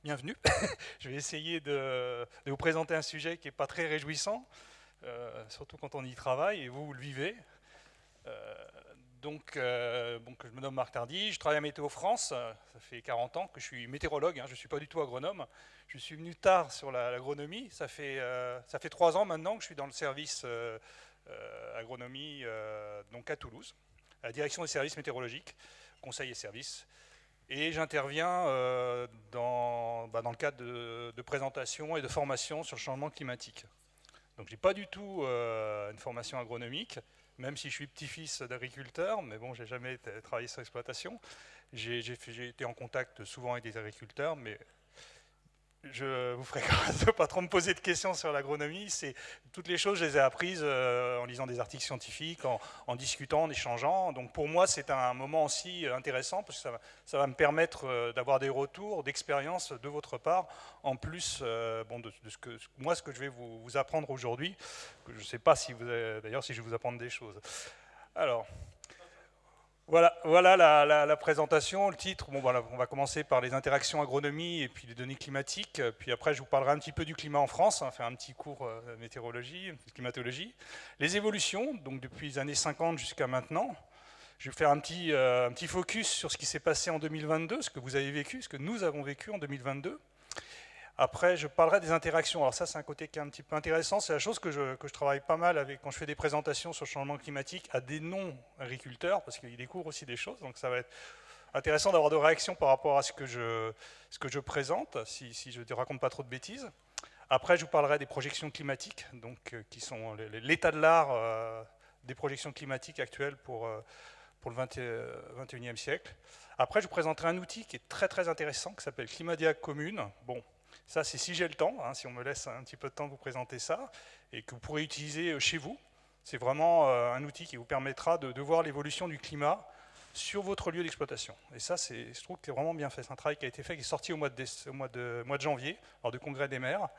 bienvenue. Je vais essayer de vous présenter un sujet qui n'est pas très réjouissant, surtout quand on y travaille et vous le vivez. Euh, je me nomme Marc Tardy, je travaille à Météo France, ça fait 40 ans que je suis météorologue, je ne suis pas du tout agronome. Je suis venu tard sur l'agronomie, ça fait 3 ans maintenant que je suis dans le service agronomie donc à Toulouse, à la direction des services météorologiques, conseil et services. Et j'interviens dans le cadre de présentation et de formation sur le changement climatique. Donc j'ai pas du tout une formation agronomique, même si je suis petit-fils d'agriculteur, mais bon, j'ai jamais travaillé sur l'exploitation. J'ai été en contact souvent avec des agriculteurs, mais je vous ferai grâce de ne pas trop me poser de questions sur l'agronomie. Toutes les choses, je les ai apprises en lisant des articles scientifiques, en discutant, en échangeant. Donc pour moi, c'est un moment aussi intéressant parce que ça va me permettre d'avoir des retours d'expérience de votre part, en plus de ce que je vais vous apprendre aujourd'hui. Je ne sais pas si d'ailleurs si je vais vous apprendre des choses. Alors, voilà la présentation, le titre. Bon, voilà, on va commencer par les interactions agronomie et puis les données climatiques. Puis après, je vous parlerai un petit peu du climat en France, faire un petit cours de météorologie, de climatologie. Les évolutions, donc depuis les années 50 jusqu'à maintenant. Je vais faire un petit focus sur ce qui s'est passé en 2022, ce que vous avez vécu, ce que nous avons vécu en 2022. Après, je parlerai des interactions. Alors ça, c'est un côté qui est un petit peu intéressant. C'est la chose que je travaille pas mal avec quand je fais des présentations sur le changement climatique à des non-agriculteurs, parce qu'ils découvrent aussi des choses. Donc ça va être intéressant d'avoir de réactions par rapport à ce que je présente, si je ne raconte pas trop de bêtises. Après, je vous parlerai des projections climatiques, donc qui sont l'état de l'art des projections climatiques actuelles pour le 21e siècle. Après, je vous présenterai un outil qui est très très intéressant, qui s'appelle Climadia Commune. Bon, ça, c'est si j'ai le temps, si on me laisse un petit peu de temps de vous présenter ça, et que vous pourrez utiliser chez vous. C'est vraiment un outil qui vous permettra de voir l'évolution du climat sur votre lieu d'exploitation. Et ça, je trouve que c'est vraiment bien fait. C'est un travail qui a été fait, qui est sorti au mois de janvier, lors du congrès des maires.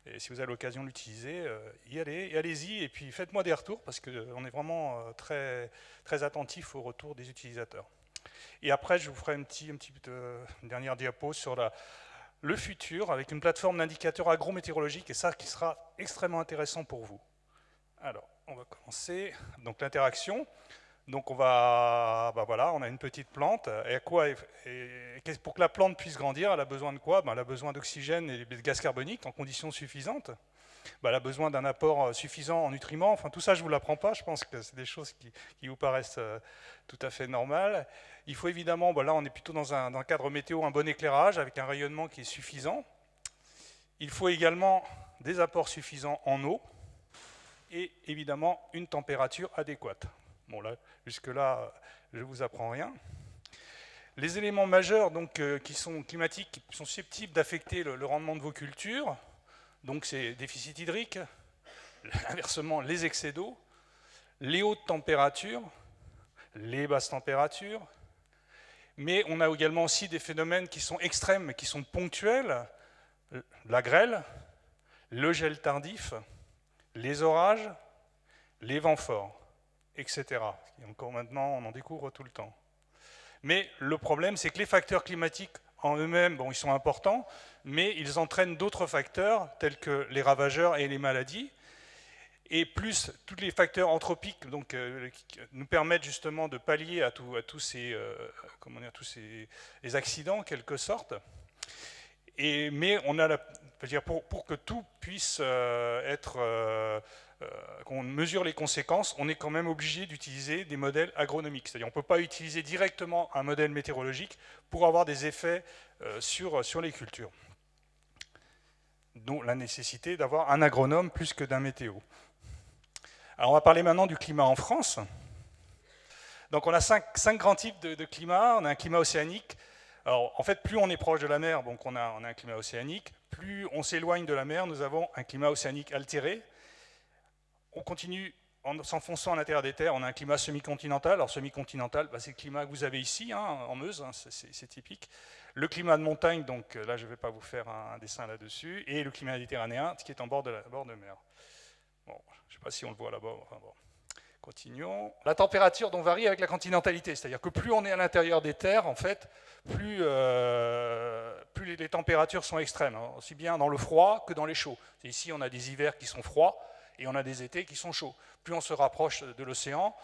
Et si vous avez l'occasion de l'utiliser, allez-y, et puis faites-moi des retours, parce qu'on est vraiment très, très attentif aux retours des utilisateurs. Et après, je vous ferai une dernière diapo sur le futur, avec une plateforme d'indicateurs agrométéorologiques, et ça qui sera extrêmement intéressant pour vous. Alors, on va commencer. Donc l'interaction. Donc on a une petite plante. Pour que la plante puisse grandir, elle a besoin de quoi? Elle a besoin d'oxygène et de gaz carbonique en conditions suffisantes. Elle a besoin d'un apport suffisant en nutriments. Enfin, tout ça, je ne vous l'apprends pas. Je pense que c'est des choses qui vous paraissent tout à fait normales. Il faut évidemment, là, on est plutôt dans un cadre météo, un bon éclairage avec un rayonnement qui est suffisant. Il faut également des apports suffisants en eau et évidemment une température adéquate. Bon, là, jusque-là, je ne vous apprends rien. Les éléments majeurs qui sont climatiques, qui sont susceptibles d'affecter le rendement de vos cultures, donc c'est déficit hydrique, inversement les excès d'eau, les hautes températures, les basses températures, mais on a également aussi des phénomènes qui sont extrêmes, qui sont ponctuels, la grêle, le gel tardif, les orages, les vents forts, etc. Et encore maintenant, on en découvre tout le temps. Mais le problème, c'est que les facteurs climatiques en eux-mêmes, ils sont importants, mais ils entraînent d'autres facteurs, tels que les ravageurs et les maladies, et plus tous les facteurs anthropiques qui nous permettent justement de pallier à tous ces les accidents, en quelque sorte. Mais on a pour que tout puisse qu'on mesure les conséquences, on est quand même obligé d'utiliser des modèles agronomiques. C'est-à-dire qu'on ne peut pas utiliser directement un modèle météorologique pour avoir des effets sur les cultures. D'où la nécessité d'avoir un agronome plus que d'un météo. Alors on va parler maintenant du climat en France. Donc on a cinq grands types de climat. On a un climat océanique. Alors en fait, plus on est proche de la mer, donc on a un climat océanique. Plus on s'éloigne de la mer, nous avons un climat océanique altéré. On continue en s'enfonçant à l'intérieur des terres, on a un climat semi-continental. Alors semi-continental, c'est le climat que vous avez ici, en Meuse, c'est typique. Le climat de montagne, donc là je ne vais pas vous faire un dessin là-dessus, et le climat méditerranéen, qui est en bord de mer. Bon, je ne sais pas si on le voit là-bas. Enfin, bon. Continuons. La température donc varie avec la continentalité, c'est-à-dire que plus on est à l'intérieur des terres, en fait, plus plus les températures sont extrêmes, hein, aussi bien dans le froid que dans les chauds. Ici, on a des hivers qui sont froids et on a des étés qui sont chauds. Plus on se rapproche de l'océan,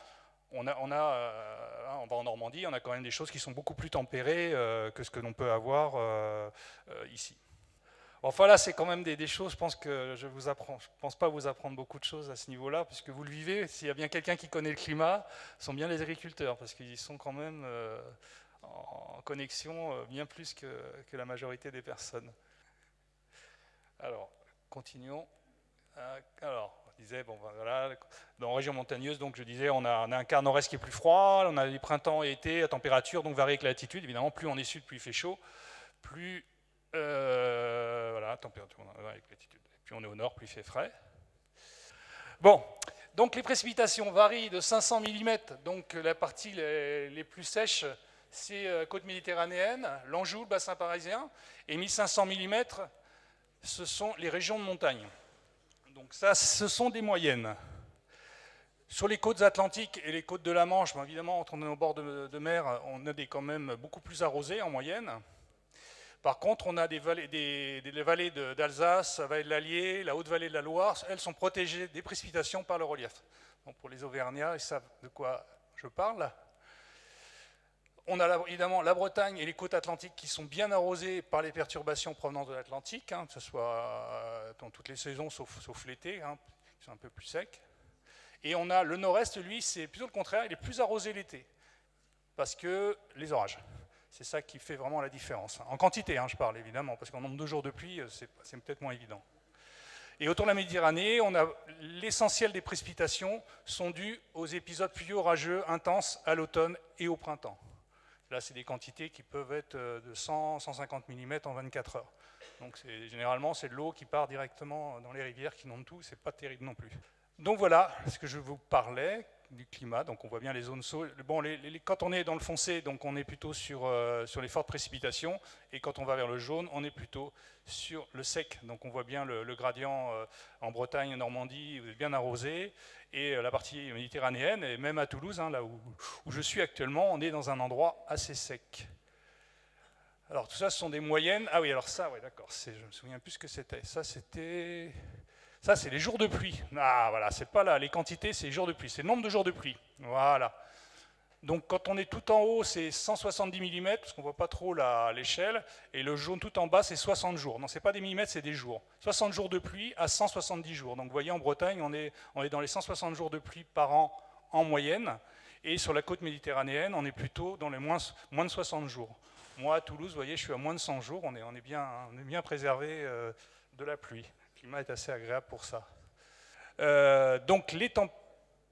on va en Normandie, on a quand même des choses qui sont beaucoup plus tempérées que ce que l'on peut avoir ici. Enfin là, c'est quand même des choses, je pense que je ne pense pas vous apprendre beaucoup de choses à ce niveau-là, puisque vous le vivez. S'il y a bien quelqu'un qui connaît le climat, ce sont bien les agriculteurs, parce qu'ils sont quand même en connexion bien plus que la majorité des personnes. Alors, continuons. Alors, on disait, bon, voilà, dans la région montagneuse, donc je disais, on a un quart nord-est qui est plus froid, on a les printemps et été, la température donc varie avec la latitude. Évidemment, plus on est sud, plus il fait chaud, plus voilà, température avec latitude. Plus on est au nord, plus il fait frais. Bon, donc les précipitations varient de 500 mm, donc la partie les plus sèches, c'est côte méditerranéenne, l'Anjou, le bassin parisien, et 1500 mm, ce sont les régions de montagne. Donc ça, ce sont des moyennes. Sur les côtes atlantiques et les côtes de la Manche, bien évidemment, quand on est au bord de mer, on a quand même beaucoup plus arrosé en moyenne. Par contre, on a des vallées d'Alsace, la vallée de l'Allier, la haute vallée de la Loire, elles sont protégées des précipitations par le relief. Donc pour les Auvergnats, ils savent de quoi je parle. On a évidemment la Bretagne et les côtes atlantiques qui sont bien arrosées par les perturbations provenant de l'Atlantique, hein, que ce soit dans toutes les saisons sauf l'été, hein, qui sont un peu plus secs. Et on a le nord-est, lui, c'est plutôt le contraire, il est plus arrosé l'été, parce que les orages. C'est ça qui fait vraiment la différence. En quantité, hein, je parle évidemment, parce qu'en nombre de jours de pluie, c'est peut-être moins évident. Et autour de la Méditerranée, l'essentiel des précipitations sont dues aux épisodes pluvieux orageux intenses à l'automne et au printemps. Là, c'est des quantités qui peuvent être de 100-150 mm en 24 heures. Donc généralement, c'est de l'eau qui part directement dans les rivières, qui inonde tout, c'est pas terrible non plus. Donc voilà ce que je vous parlais du climat. Donc on voit bien les zones chaudes. Bon, quand on est dans le foncé, donc on est plutôt sur les fortes précipitations, et quand on va vers le jaune, on est plutôt sur le sec. Donc on voit bien le gradient en Bretagne, en Normandie, vous êtes bien arrosé, et la partie méditerranéenne, et même à Toulouse, hein, là où je suis actuellement, on est dans un endroit assez sec. Alors tout ça, ce sont des moyennes. Ah oui, alors ça, ouais, d'accord, je me souviens plus ce que c'était. Ça, c'est les jours de pluie. Ah, voilà, c'est pas là, les quantités, c'est les jours de pluie, c'est le nombre de jours de pluie. Voilà. Donc, quand on est tout en haut, c'est 170 mm, parce qu'on ne voit pas trop l'échelle, et le jaune tout en bas, c'est 60 jours. Non, ce n'est pas des millimètres, c'est des jours. 60 jours de pluie à 170 jours. Donc, vous voyez, en Bretagne, on est dans les 160 jours de pluie par an en moyenne, et sur la côte méditerranéenne, on est plutôt dans les moins de 60 jours. Moi, à Toulouse, vous voyez, je suis à moins de 100 jours, on est bien préservé de la pluie. Le climat est assez agréable pour ça. Donc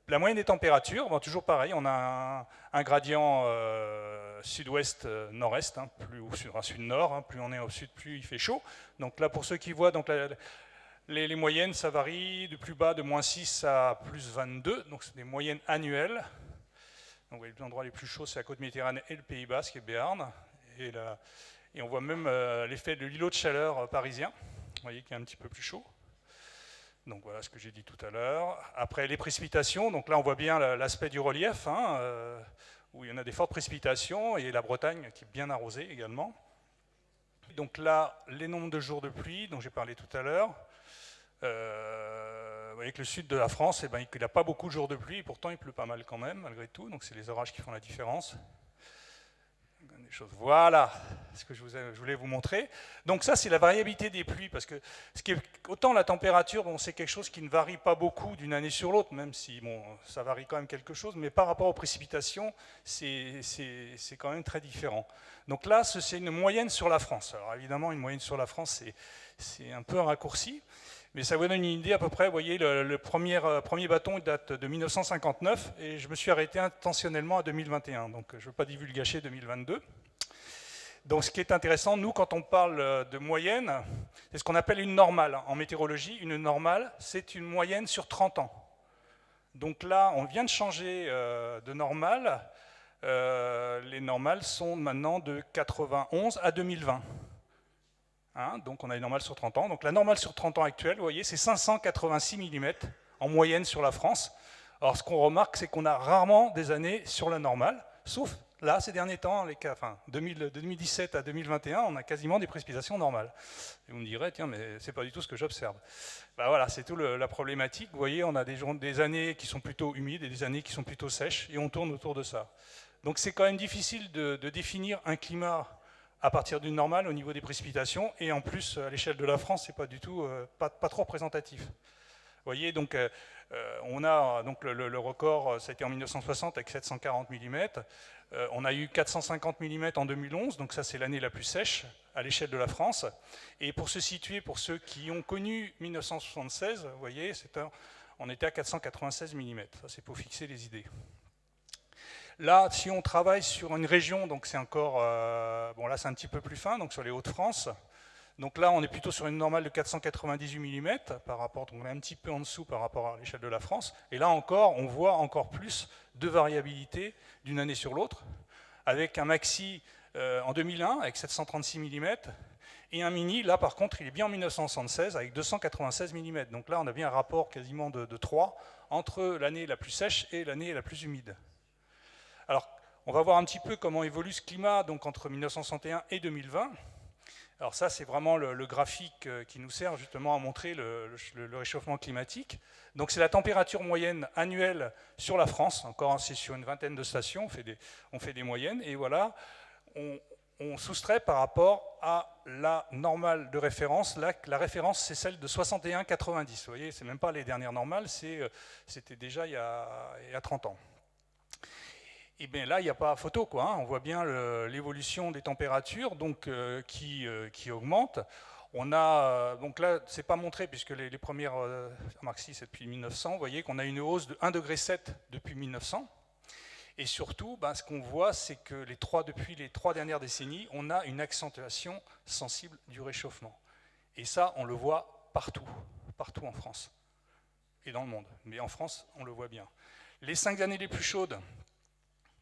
la moyenne des températures, bon, toujours pareil, on a un gradient sud-ouest-nord-est, hein, plus au sud-nord, hein, plus on est au sud, plus il fait chaud. Donc là, pour ceux qui voient, donc les moyennes, ça varie de plus bas de moins 6 à plus 22, donc c'est des moyennes annuelles. Donc vous voyez, les endroits les plus chauds, c'est la côte méditerranéenne et le Pays Basque et Béarn. Et on voit même l'effet de l'îlot de chaleur parisien. Vous voyez qu'il est un petit peu plus chaud. Donc voilà ce que j'ai dit tout à l'heure. Après les précipitations, donc là on voit bien l'aspect du relief, hein, où il y en a des fortes précipitations, et la Bretagne qui est bien arrosée également. Donc là, les nombres de jours de pluie dont j'ai parlé tout à l'heure. Vous voyez que le sud de la France, eh ben, il n'a pas beaucoup de jours de pluie, et pourtant il pleut pas mal quand même, malgré tout. Donc c'est les orages qui font la différence. Voilà ce que je voulais vous montrer. Donc ça, c'est la variabilité des pluies, parce que autant la température, bon, c'est quelque chose qui ne varie pas beaucoup d'une année sur l'autre, même si bon, ça varie quand même quelque chose, mais par rapport aux précipitations, c'est quand même très différent. Donc là, c'est une moyenne sur la France. Alors évidemment, une moyenne sur la France, c'est un peu un raccourci, mais ça vous donne une idée à peu près. Vous voyez, le premier bâton date de 1959, et je me suis arrêté intentionnellement à 2021, donc je ne veux pas divulgacher 2022. Donc ce qui est intéressant, nous, quand on parle de moyenne, c'est ce qu'on appelle une normale. En météorologie, une normale, c'est une moyenne sur 30 ans. Donc là, on vient de changer de normale. Les normales sont maintenant de 91 à 2020. Hein, donc on a une normale sur 30 ans. Donc la normale sur 30 ans actuelle, vous voyez, c'est 586 mm en moyenne sur la France. Alors ce qu'on remarque, c'est qu'on a rarement des années sur la normale. Sauf là, ces derniers temps, 2017 à 2021, on a quasiment des précipitations normales. Et vous me direz, tiens, mais c'est pas du tout ce que j'observe. Ben voilà, c'est tout la problématique. Vous voyez, on a des années qui sont plutôt humides et des années qui sont plutôt sèches, et on tourne autour de ça. Donc c'est quand même difficile de définir un climat à partir d'une normale au niveau des précipitations, et en plus, à l'échelle de la France, c'est pas du tout, pas trop représentatif. Vous voyez, donc on a donc le record, ça a été en 1960 avec 740 mm. On a eu 450 mm en 2011, donc ça c'est l'année la plus sèche à l'échelle de la France. Et pour se situer, pour ceux qui ont connu 1976, vous voyez, on était à 496 mm. Ça c'est pour fixer les idées. Là, si on travaille sur une région, donc c'est encore, bon là c'est un petit peu plus fin, donc sur les Hauts-de-France. Donc là, on est plutôt sur une normale de 498 mm, par rapport, donc on est un petit peu en dessous par rapport à l'échelle de la France. Et là encore, on voit encore plus de variabilité d'une année sur l'autre, avec un maxi en 2001 avec 736 mm, et un mini, là par contre, il est bien en 1976 avec 296 mm. Donc là, on a bien un rapport quasiment de 3 entre l'année la plus sèche et l'année la plus humide. Alors, on va voir un petit peu comment évolue ce climat donc, entre 1961 et 2020. Alors ça, c'est vraiment le graphique qui nous sert justement à montrer le réchauffement climatique. Donc c'est la température moyenne annuelle sur la France. Encore, c'est sur une vingtaine de stations, on fait des moyennes. Et voilà, on soustrait par rapport à la normale de référence. Là, la référence, c'est celle de 61,90. Vous voyez, c'est même pas les dernières normales, c'était déjà il y a 30 ans. Et bien là, il n'y a pas photo, quoi. Hein. On voit bien l'évolution des températures donc, qui augmente. On a, donc là, c'est pas montré puisque les premières, remarque si c'est depuis 1900, vous voyez qu'on a une hausse de 1,7 degré depuis 1900. Et surtout, ben, ce qu'on voit, c'est que depuis les 3 dernières décennies, on a une accentuation sensible du réchauffement. Et ça, on le voit partout en France et dans le monde. Mais en France, on le voit bien. Les 5 années les plus chaudes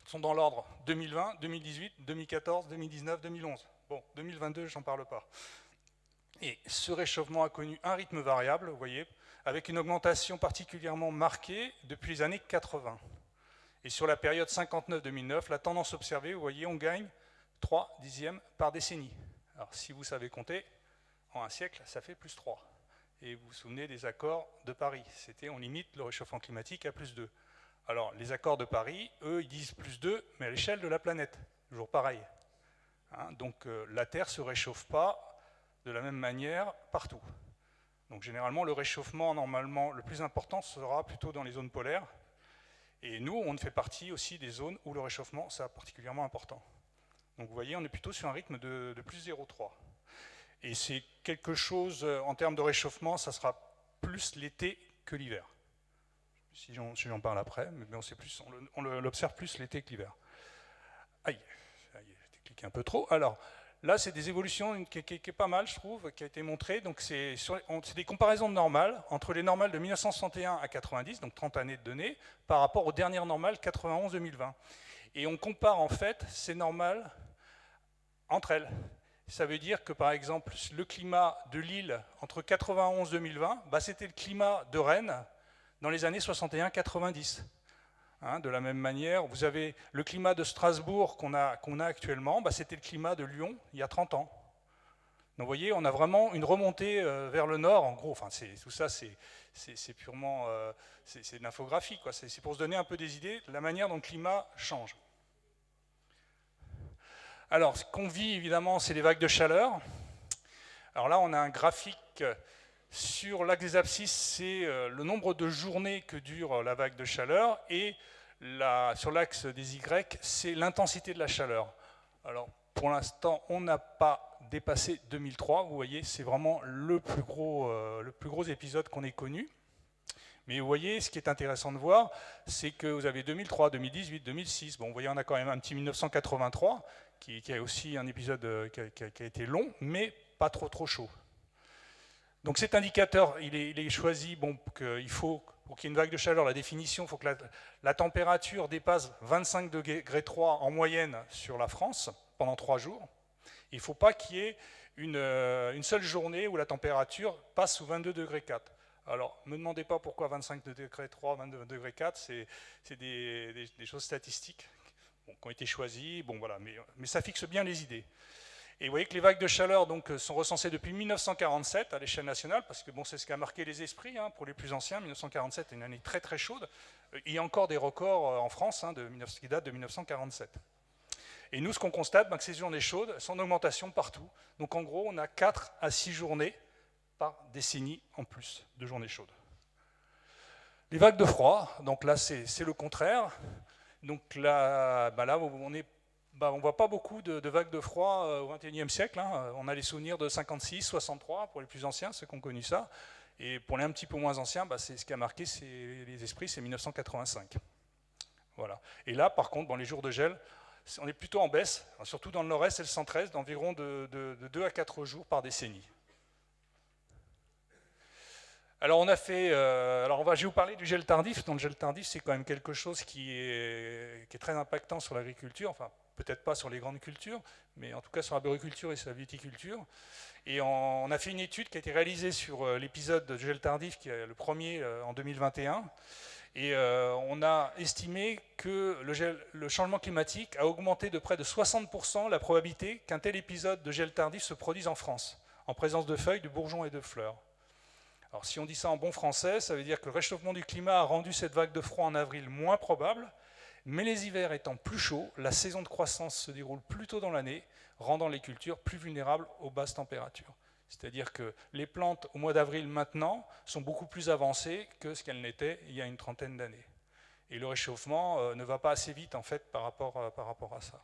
sont dans l'ordre 2020, 2018, 2014, 2019, 2011. Bon, 2022, j'en parle pas. Et ce réchauffement a connu un rythme variable, vous voyez, avec une augmentation particulièrement marquée depuis les années 80. Et sur la période 59-2009, la tendance observée, vous voyez, on gagne 3 dixièmes par décennie. Alors, si vous savez compter, en un siècle, ça fait plus 3. Et vous vous souvenez des accords de Paris. C'était, on limite le réchauffement climatique à plus 2. Alors, les accords de Paris, eux, ils disent plus 2, mais à l'échelle de la planète. Toujours pareil. Hein, donc, la Terre ne se réchauffe pas de la même manière partout. Donc, généralement, le réchauffement, normalement, le plus important sera plutôt dans les zones polaires. Et nous, on fait partie aussi des zones où le réchauffement, c'est particulièrement important. Donc, vous voyez, on est plutôt sur un rythme de plus 0,3. Et c'est quelque chose, en termes de réchauffement, ça sera plus l'été que l'hiver. Si j'en parle après, mais on l'observe plus l'été que l'hiver. Aïe, j'ai cliqué un peu trop. Alors, là, c'est des évolutions qui est pas mal, je trouve, qui a été montrée. Donc, c'est des comparaisons de normales entre les normales de 1961 à 90, donc 30 années de données, par rapport aux dernières normales 91-2020. Et on compare, en fait, ces normales entre elles. Ça veut dire que, par exemple, le climat de Lille entre 91 et 2020, bah, c'était le climat de Rennes dans les années 61-90. Hein, de la même manière, vous avez le climat de Strasbourg qu'on a actuellement, bah, c'était le climat de Lyon il y a 30 ans. Donc vous voyez, on a vraiment une remontée vers le nord, en gros. Enfin, tout ça, c'est purement c'est de l'infographie, quoi. C'est pour se donner un peu des idées de la manière dont le climat change. Alors, ce qu'on vit, évidemment, c'est les vagues de chaleur. Alors là, on a un graphique. Sur l'axe des abscisses, c'est le nombre de journées que dure la vague de chaleur, et sur l'axe des Y, c'est l'intensité de la chaleur. Alors, pour l'instant, on n'a pas dépassé 2003, vous voyez, c'est vraiment le plus gros épisode qu'on ait connu. Mais vous voyez, ce qui est intéressant de voir, c'est que vous avez 2003, 2018, 2006, bon, vous voyez, on a quand même un petit 1983, qui a aussi un épisode qui a été long, mais pas trop chaud. Donc cet indicateur, il est choisi, bon, pour qu'il y ait une vague de chaleur, la définition, il faut que la température dépasse 25 degrés 3 en moyenne sur la France pendant 3 jours. Il ne faut pas qu'il y ait une seule journée où la température passe sous 22 degrés 4. Alors, ne me demandez pas pourquoi 25 degrés 3, 22 degrés 4, c'est des choses statistiques. qui ont été choisis, bon, voilà, mais ça fixe bien les idées. Et vous voyez que les vagues de chaleur donc, sont recensées depuis 1947 à l'échelle nationale, parce que bon, c'est ce qui a marqué les esprits hein, pour les plus anciens. 1947 est une année très très chaude. Il y a encore des records en France hein, qui datent de 1947. Et nous, ce qu'on constate, que ces journées chaudes sont en augmentation partout. Donc en gros, on a 4 à 6 journées par décennie en plus de journées chaudes. Les vagues de froid, donc là c'est le contraire. Donc là on ne voit pas beaucoup de vagues de froid au XXIe siècle. Hein. On a les souvenirs de 56, 63 pour les plus anciens, ceux qui ont connu ça. Et pour les un petit peu moins anciens, c'est ce qui a marqué les esprits, c'est 1985. Voilà. Et là, par contre, dans les jours de gel, on est plutôt en baisse, surtout dans le nord-est et le centre-est, d'environ de 2 à 4 jours par décennie. Alors je vais vous parler du gel tardif. Donc le gel tardif, c'est quand même quelque chose qui est très impactant sur l'agriculture, enfin peut-être pas sur les grandes cultures, mais en tout cas sur l'arboriculture et sur la viticulture. Et on a fait une étude qui a été réalisée sur l'épisode de gel tardif, qui est le premier en 2021. Et on a estimé que le changement climatique a augmenté de près de 60% la probabilité qu'un tel épisode de gel tardif se produise en France, en présence de feuilles, de bourgeons et de fleurs. Alors si on dit ça en bon français, ça veut dire que le réchauffement du climat a rendu cette vague de froid en avril moins probable, mais les hivers étant plus chauds, la saison de croissance se déroule plus tôt dans l'année, rendant les cultures plus vulnérables aux basses températures. C'est-à-dire que les plantes au mois d'avril maintenant sont beaucoup plus avancées que ce qu'elles n'étaient il y a une trentaine d'années. Et le réchauffement ne va pas assez vite en fait par rapport à ça.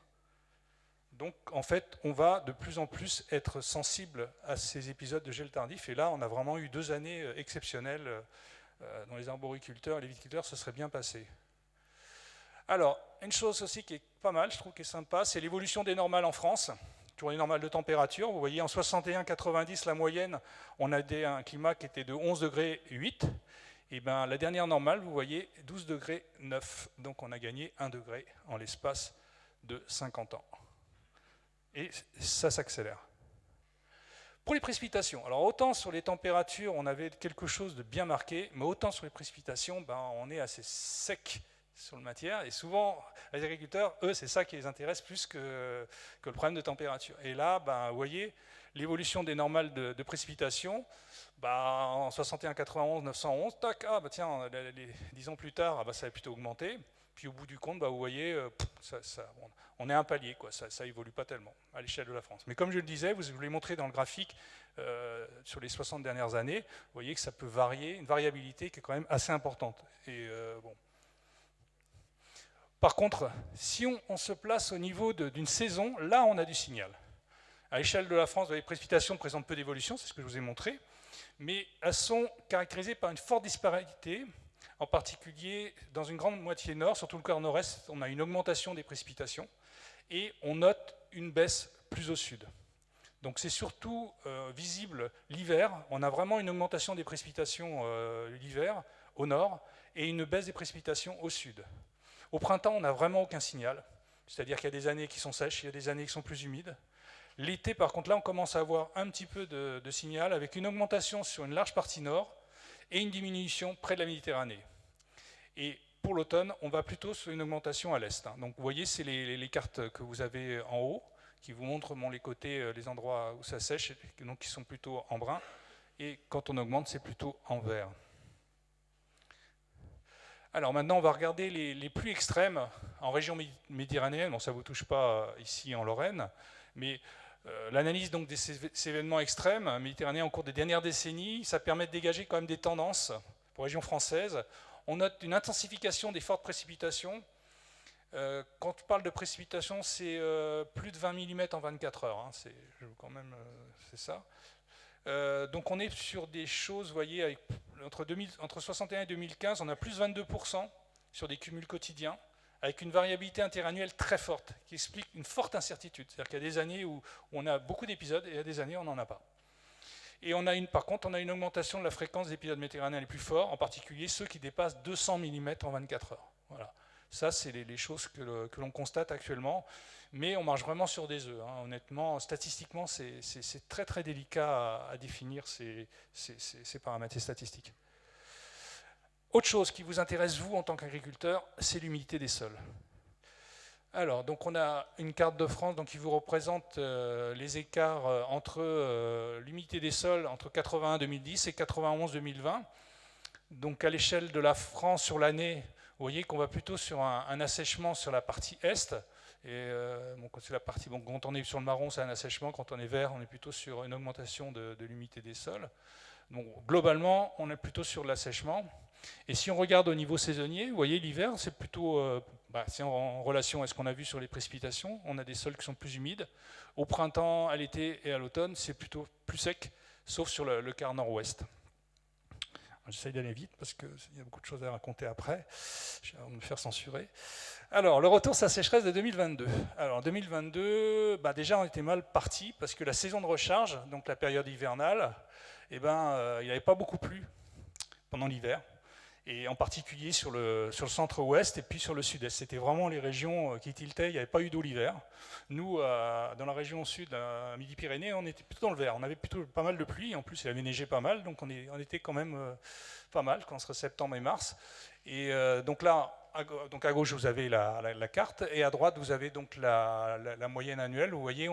Donc en fait, on va de plus en plus être sensible à ces épisodes de gel tardif. Et là, on a vraiment eu 2 années exceptionnelles dont les arboriculteurs et les viticulteurs se seraient bien passés. Alors, une chose aussi qui est pas mal, je trouve qui est sympa, c'est l'évolution des normales en France. Toujours les normales de température. Vous voyez, en 61-90, la moyenne, on a un climat qui était de 11 degrés 8. Et bien, la dernière normale, vous voyez, 12 degrés 9. Donc on a gagné 1 degré en l'espace de 50 ans. Et ça s'accélère. Pour les précipitations, alors autant sur les températures, on avait quelque chose de bien marqué, mais autant sur les précipitations, on est assez sec sur le matière, et souvent, les agriculteurs, eux, c'est ça qui les intéresse plus que le problème de température. Et là, vous voyez, l'évolution des normales de précipitation, en 61, 91, 911, tac, tiens, 10 ans plus tard, ça a plutôt augmenté. Puis au bout du compte, vous voyez, on est un palier, quoi, ça évolue pas tellement à l'échelle de la France. Mais comme je le disais, je vous l'ai montré dans le graphique, sur les 60 dernières années, vous voyez que ça peut varier, une variabilité qui est quand même assez importante. Et bon. Par contre, si on se place au niveau d'une saison, là on a du signal. À l'échelle de la France, les précipitations présentent peu d'évolution, c'est ce que je vous ai montré, mais elles sont caractérisées par une forte disparité. En particulier, dans une grande moitié nord, surtout le quart nord-est, on a une augmentation des précipitations et on note une baisse plus au sud. Donc c'est surtout visible l'hiver. On a vraiment une augmentation des précipitations l'hiver au nord et une baisse des précipitations au sud. Au printemps, on n'a vraiment aucun signal. C'est-à-dire qu'il y a des années qui sont sèches, il y a des années qui sont plus humides. L'été, par contre, là, on commence à avoir un petit peu de signal avec une augmentation sur une large partie nord et une diminution près de la Méditerranée. Et pour l'automne, on va plutôt sur une augmentation à l'est. Donc vous voyez, c'est les cartes que vous avez en haut, qui vous montrent les côtés, les endroits où ça sèche, donc qui sont plutôt en brun. Et quand on augmente, c'est plutôt en vert. Alors maintenant, on va regarder les pluies extrêmes en région méditerranéenne. Bon, ça ne vous touche pas ici en Lorraine, mais l'analyse donc de ces événements extrêmes méditerranéens au cours des dernières décennies, ça permet de dégager quand même des tendances pour la région française. On note une intensification des fortes précipitations. Quand on parle de précipitations, c'est plus de 20 mm en 24 heures. Hein, c'est ça. Donc on est sur des choses, vous voyez, entre 61 et 2015, on a plus 22% sur des cumuls quotidiens, avec une variabilité interannuelle très forte, qui explique une forte incertitude. C'est-à-dire qu'il y a des années où on a beaucoup d'épisodes, et il y a des années où on n'en a pas. Et par contre, on a une augmentation de la fréquence des épisodes méditerranéens les plus forts, en particulier ceux qui dépassent 200 mm en 24 heures. Voilà. Ça, c'est les choses que l'on constate actuellement, mais on marche vraiment sur des œufs. Hein. Honnêtement, statistiquement, c'est très très délicat à définir ces paramètres statistiques. Autre chose qui vous intéresse, vous, en tant qu'agriculteur, c'est l'humidité des sols. Alors, donc on a une carte de France donc, qui vous représente les écarts entre l'humidité des sols entre 81-2010 et 91-2020. Donc à l'échelle de la France sur l'année, vous voyez qu'on va plutôt sur un assèchement sur la partie est. Et bon, c'est la partie, bon, quand on est sur le marron, c'est un assèchement. Quand on est vert, on est plutôt sur une augmentation de l'humidité des sols. Donc globalement, on est plutôt sur l'assèchement. Et si on regarde au niveau saisonnier, vous voyez, l'hiver, c'est plutôt, c'est en relation à ce qu'on a vu sur les précipitations. On a des sols qui sont plus humides. Au printemps, à l'été et à l'automne, c'est plutôt plus sec, sauf sur le quart nord-ouest. J'essaye d'aller vite parce qu'il y a beaucoup de choses à raconter après. Je vais me faire censurer. Alors, le retour sur la sécheresse de 2022. Alors, en 2022, déjà, on était mal parti parce que la saison de recharge, donc la période hivernale, il n'avait pas beaucoup plu pendant l'hiver, et en particulier sur le centre-ouest et puis sur le sud-est. C'était vraiment les régions qui tiltaient, il n'y avait pas eu d'eau l'hiver. Nous, dans la région sud, à Midi-Pyrénées, on était plutôt dans le vert. On avait plutôt pas mal de pluie, en plus il avait neigé pas mal, donc on était quand même pas mal, quand ce serait septembre et mars. Et donc là, à gauche, vous avez la carte, et à droite, vous avez donc la moyenne annuelle. Vous voyez,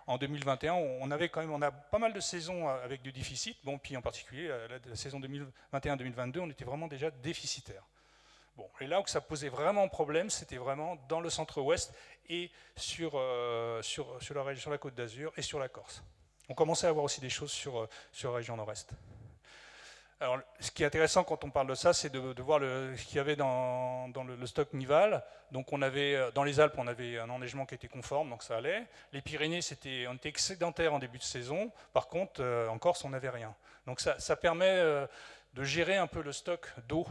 en 2021, on a pas mal de saisons avec du déficit. Bon, puis en particulier, la saison 2021-2022, on était vraiment déjà déficitaire. Bon, et là où ça posait vraiment problème, c'était vraiment dans le centre-ouest et sur la Côte d'Azur et sur la Corse. On commençait à avoir aussi des choses sur la région nord-est. Alors, ce qui est intéressant quand on parle de ça, c'est de voir ce qu'il y avait dans le stock nival. Donc, dans les Alpes, on avait un enneigement qui était conforme, donc ça allait. Les Pyrénées, on était excédentaire en début de saison. Par contre, en Corse, on n'avait rien. Donc, ça permet de gérer un peu le stock d'eau.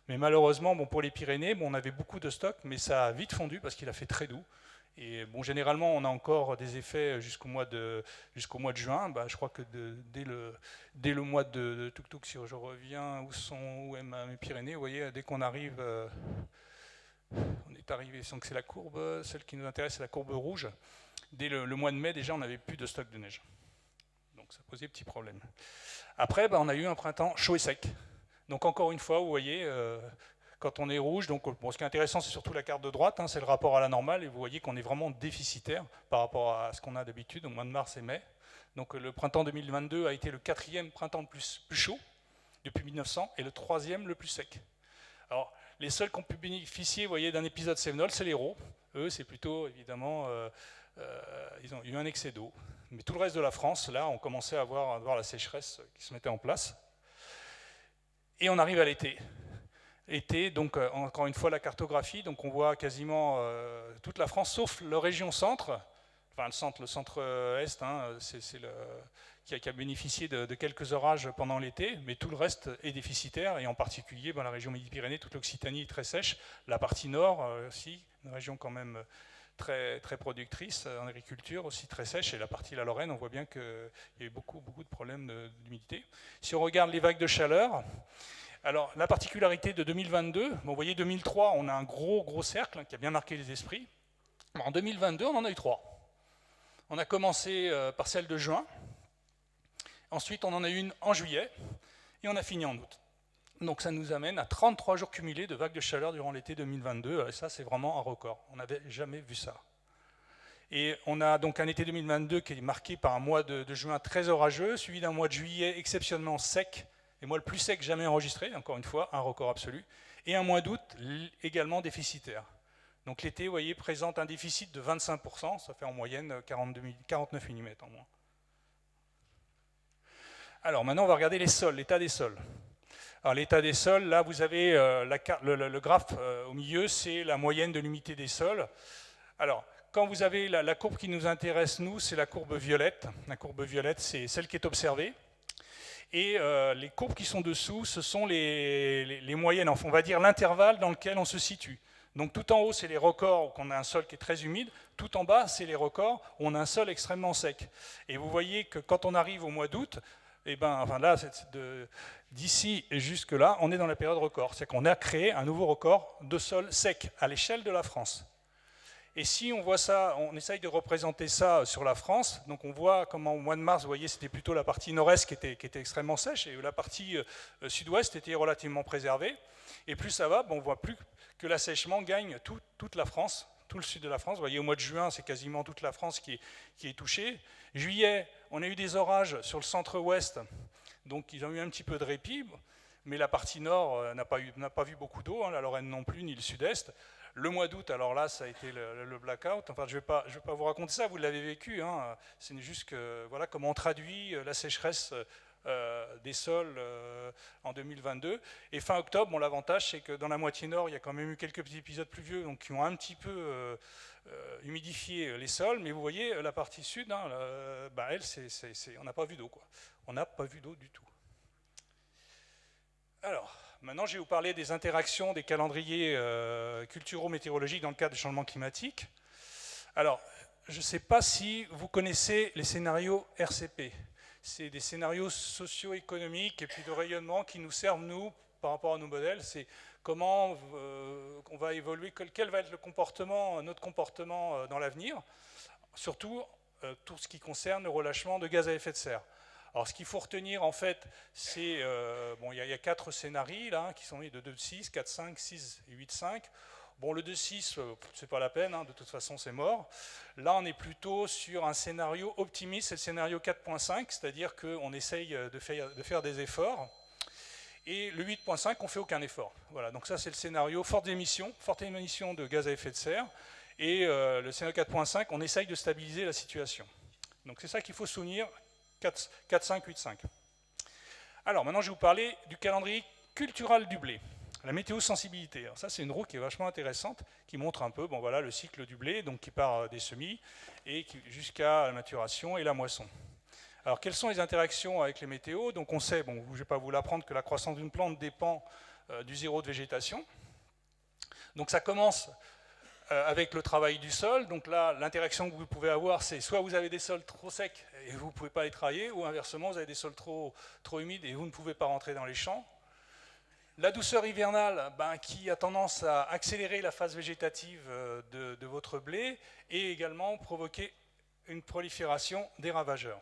Mais malheureusement, pour les Pyrénées, on avait beaucoup de stock, mais ça a vite fondu parce qu'il a fait très doux. Et généralement, on a encore des effets jusqu'au mois de juin. Je crois que dès le mois de Tuk-Tuk, si je reviens, où est mes Pyrénées, vous voyez, dès qu'on arrive, on est arrivé, donc c'est la courbe, celle qui nous intéresse, c'est la courbe rouge. Dès le mois de mai, déjà, on n'avait plus de stock de neige. Donc ça posait petit problème. Après, on a eu un printemps chaud et sec. Donc encore une fois, vous voyez, quand on est rouge, donc ce qui est intéressant, c'est surtout la carte de droite, c'est le rapport à la normale, et vous voyez qu'on est vraiment déficitaire par rapport à ce qu'on a d'habitude au mois de mars et mai. Donc le printemps 2022 a été le 4e printemps le plus chaud depuis 1900 et le 3e le plus sec. Alors les seuls qui ont pu bénéficier, vous voyez, d'un épisode Sévenol, c'est l'Hérault. Eux, c'est plutôt évidemment, ils ont eu un excès d'eau. Mais tout le reste de la France, là, on commençait à voir la sécheresse qui se mettait en place. Et on arrive à l'été. Été, donc encore une fois la cartographie, donc on voit quasiment toute la France, sauf la région centre, enfin le centre-est, qui a bénéficié de quelques orages pendant l'été, mais tout le reste est déficitaire, et en particulier la région Midi-Pyrénées, toute l'Occitanie est très sèche, la partie nord aussi, une région quand même très, très productrice en agriculture, aussi très sèche, et la partie de la Lorraine, on voit bien qu'il y a eu beaucoup de problèmes d'humidité. Si on regarde les vagues de chaleur, alors, la particularité de 2022, vous voyez, 2003, on a un gros cercle qui a bien marqué les esprits. En 2022, on en a eu 3. On a commencé par celle de juin. Ensuite, on en a eu une en juillet. Et on a fini en août. Donc, ça nous amène à 33 jours cumulés de vagues de chaleur durant l'été 2022. Et ça, c'est vraiment un record. On n'avait jamais vu ça. Et on a donc un été 2022 qui est marqué par un mois de juin très orageux, suivi d'un mois de juillet exceptionnellement sec, et moi le plus sec jamais enregistré, encore une fois, un record absolu, et un mois d'août également déficitaire. Donc l'été, vous voyez, présente un déficit de 25%, ça fait en moyenne 49 mm en moins. Alors maintenant, on va regarder les sols, l'état des sols. Alors l'état des sols, là vous avez le graphe au milieu, c'est la moyenne de l'humidité des sols. Alors, quand vous avez la courbe qui nous intéresse, nous, c'est la courbe violette. La courbe violette, c'est celle qui est observée. Et les courbes qui sont dessous, ce sont les moyennes, enfin, on va dire l'intervalle dans lequel on se situe. Donc tout en haut, c'est les records où on a un sol qui est très humide, tout en bas, c'est les records où on a un sol extrêmement sec. Et vous voyez que quand on arrive au mois d'août, d'ici et jusque-là, on est dans la période record. C'est qu'on a créé un nouveau record de sol sec à l'échelle de la France. Et si on voit ça, on essaye de représenter ça sur la France, donc on voit comment au mois de mars, vous voyez, c'était plutôt la partie nord-est qui était extrêmement sèche, et la partie sud-ouest était relativement préservée. Et plus ça va, on voit plus que l'assèchement gagne toute la France, tout le sud de la France. Vous voyez, au mois de juin, c'est quasiment toute la France qui est touchée. Juillet, on a eu des orages sur le centre-ouest, donc ils ont eu un petit peu de répit, mais la partie nord n'a pas vu beaucoup d'eau, hein, la Lorraine non plus, ni le sud-est. Le mois d'août, alors là, ça a été le blackout. Enfin, je ne vais pas vous raconter ça, vous l'avez vécu. Hein. C'est juste que, voilà, comment on traduit la sécheresse des sols en 2022. Et fin octobre, bon, l'avantage, c'est que dans la moitié nord, il y a quand même eu quelques petits épisodes pluvieux, donc qui ont un petit peu humidifié les sols. Mais vous voyez, la partie sud, hein, elle, on n'a pas vu d'eau, quoi. On n'a pas vu d'eau du tout. Alors, maintenant, je vais vous parler des interactions des calendriers culturo-météorologiques dans le cadre du changement climatique. Alors, je ne sais pas si vous connaissez les scénarios RCP. C'est des scénarios socio-économiques et puis de rayonnement qui nous servent, nous, par rapport à nos modèles. C'est comment on va évoluer, quel va être notre comportement dans l'avenir, surtout tout ce qui concerne le relâchement de gaz à effet de serre. Alors, ce qu'il faut retenir, en fait, c'est... bon, il y a 4 scénarios, là, qui sont mis de 2,6, 4,5, 6 et 8,5. Bon, le 2,6, c'est pas la peine, hein, de toute façon, c'est mort. Là, on est plutôt sur un scénario optimiste, c'est le scénario 4,5, c'est-à-dire qu'on essaye de faire des efforts. Et le 8,5, on ne fait aucun effort. Voilà, donc ça, c'est le scénario forte émission de gaz à effet de serre. Et le scénario 4,5, on essaye de stabiliser la situation. Donc c'est ça qu'il faut souvenir, 4, 5, 8, 5. Alors maintenant, je vais vous parler du calendrier cultural du blé, la météo-sensibilité. Alors ça, c'est une roue qui est vachement intéressante, qui montre un peu bon, voilà, le cycle du blé, donc qui part des semis et jusqu'à la maturation et la moisson. Alors, quelles sont les interactions avec les météos? Donc on sait, bon, je ne vais pas vous l'apprendre, que la croissance d'une plante dépend du zéro de végétation. Donc ça commence avec le travail du sol. Donc là, l'interaction que vous pouvez avoir, c'est soit vous avez des sols trop secs et vous ne pouvez pas les travailler, ou inversement, vous avez des sols trop humides et vous ne pouvez pas rentrer dans les champs. La douceur hivernale, qui a tendance à accélérer la phase végétative de votre blé et également provoquer une prolifération des ravageurs.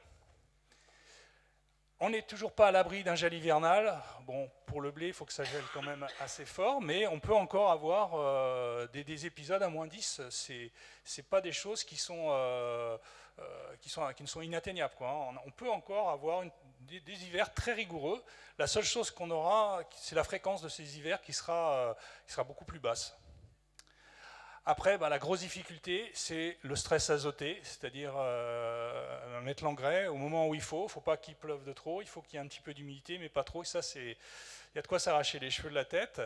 On n'est toujours pas à l'abri d'un gel hivernal. Bon, pour le blé, il faut que ça gèle quand même assez fort, mais on peut encore avoir des épisodes à moins 10. C'est pas des choses qui ne sont inatteignables, quoi, hein. On peut encore avoir des hivers très rigoureux. La seule chose qu'on aura, c'est la fréquence de ces hivers qui sera beaucoup plus basse. Après, la grosse difficulté, c'est le stress azoté, c'est-à-dire mettre l'engrais au moment où il faut pas qu'il pleuve de trop, il faut qu'il y ait un petit peu d'humidité, mais pas trop, et ça, il y a de quoi s'arracher les cheveux de la tête.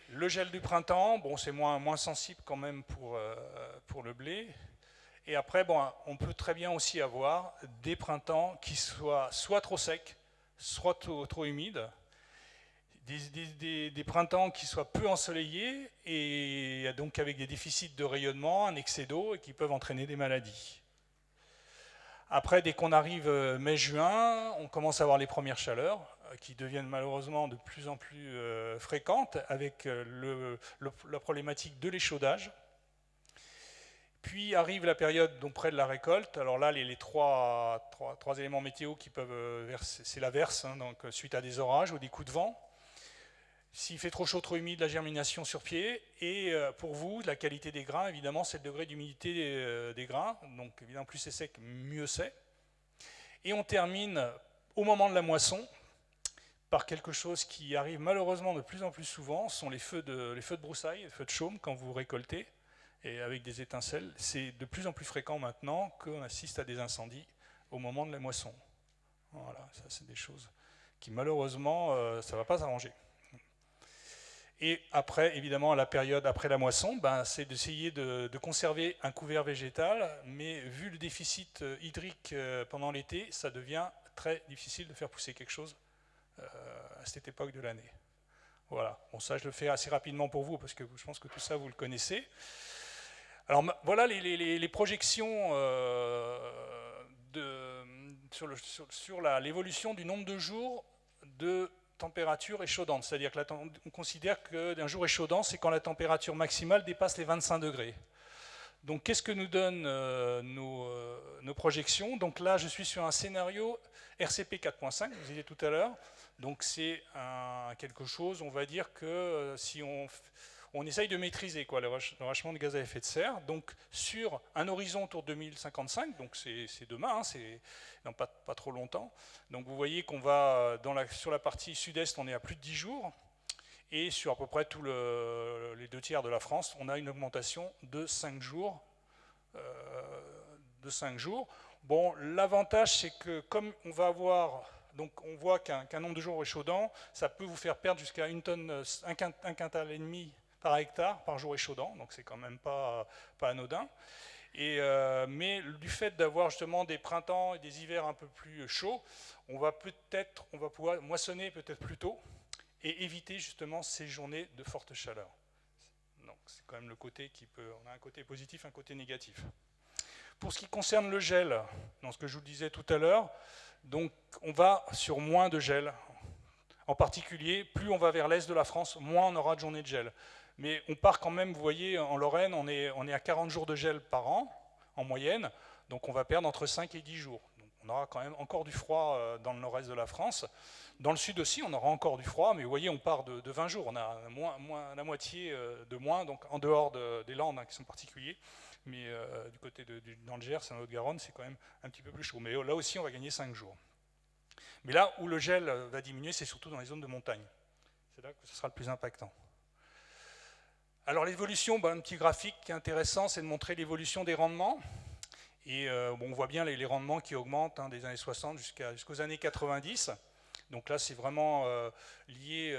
Le gel du printemps, bon, c'est moins sensible quand même pour le blé. Et après, bon, on peut très bien aussi avoir des printemps qui soient soit trop secs, soit trop humides, des printemps qui soient peu ensoleillés et donc avec des déficits de rayonnement, un excès d'eau et qui peuvent entraîner des maladies. Après, dès qu'on arrive mai-juin, on commence à avoir les premières chaleurs qui deviennent malheureusement de plus en plus fréquentes avec la problématique de l'échaudage. Puis arrive la période donc près de la récolte. Alors là, les trois éléments météo qui peuvent verser, c'est l'averse, hein, donc suite à des orages ou des coups de vent. S'il fait trop chaud, trop humide, la germination sur pied. Et pour vous, la qualité des grains, évidemment, c'est le degré d'humidité des grains. Donc évidemment, plus c'est sec, mieux c'est. Et on termine au moment de la moisson par quelque chose qui arrive malheureusement de plus en plus souvent, ce sont les feux de broussailles, les feux de chaume quand vous récoltez, et avec des étincelles. C'est de plus en plus fréquent maintenant qu'on assiste à des incendies au moment de la moisson. Voilà, ça c'est des choses qui malheureusement, ça ne va pas s'arranger. Et après, évidemment, la période après la moisson, c'est d'essayer de conserver un couvert végétal, mais vu le déficit hydrique pendant l'été, ça devient très difficile de faire pousser quelque chose à cette époque de l'année. Voilà, bon, ça je le fais assez rapidement pour vous, parce que je pense que tout ça vous le connaissez. Alors voilà les projections sur l'évolution du nombre de jours de température échaudante, c'est-à-dire qu'on considère qu'un jour échaudant, c'est quand la température maximale dépasse les 25 degrés. Donc qu'est-ce que nous donnent nos projections? Donc là, je suis sur un scénario RCP 4.5, vous disiez tout à l'heure. Donc c'est quelque chose, on va dire que si on on essaye de maîtriser quoi, l'enrachement de gaz à effet de serre. Donc sur un horizon autour de 2055, donc c'est demain, hein, c'est dans pas trop longtemps. Donc vous voyez qu'on va, sur la partie sud-est, on est à plus de 10 jours. Et sur à peu près tous les 2 tiers de la France, on a une augmentation de 5 jours. Bon, l'avantage, c'est que comme on va avoir... Donc on voit qu'un nombre de jours échaudant, ça peut vous faire perdre jusqu'à 1 tonne, un quintal et demi par hectare par jour échaudant, donc c'est quand même pas anodin. Mais du fait d'avoir justement des printemps et des hivers un peu plus chauds, on va pouvoir moissonner peut-être plus tôt et éviter justement ces journées de forte chaleur. Donc c'est quand même le côté on a un côté positif, un côté négatif. Pour ce qui concerne le gel, dans ce que je vous disais tout à l'heure, donc on va sur moins de gel. En particulier, plus on va vers l'est de la France, moins on aura de journées de gel. Mais on part quand même, vous voyez, en Lorraine, on est à 40 jours de gel par an, en moyenne, donc on va perdre entre 5 et 10 jours. Donc on aura quand même encore du froid dans le nord-est de la France. Dans le sud aussi, on aura encore du froid, mais vous voyez, on part de 20 jours, on a la moitié de moins, donc en dehors des Landes, hein, qui sont particuliers. Mais du côté dans le Gers, en Haute-Garonne, c'est quand même un petit peu plus chaud. Mais là aussi, on va gagner 5 jours. Mais là où le gel va diminuer, c'est surtout dans les zones de montagne. C'est là que ce sera le plus impactant. Alors l'évolution, un petit graphique qui est intéressant, c'est de montrer l'évolution des rendements. Et on voit bien les rendements qui augmentent des années 60 jusqu'aux années 90. Donc là, c'est vraiment lié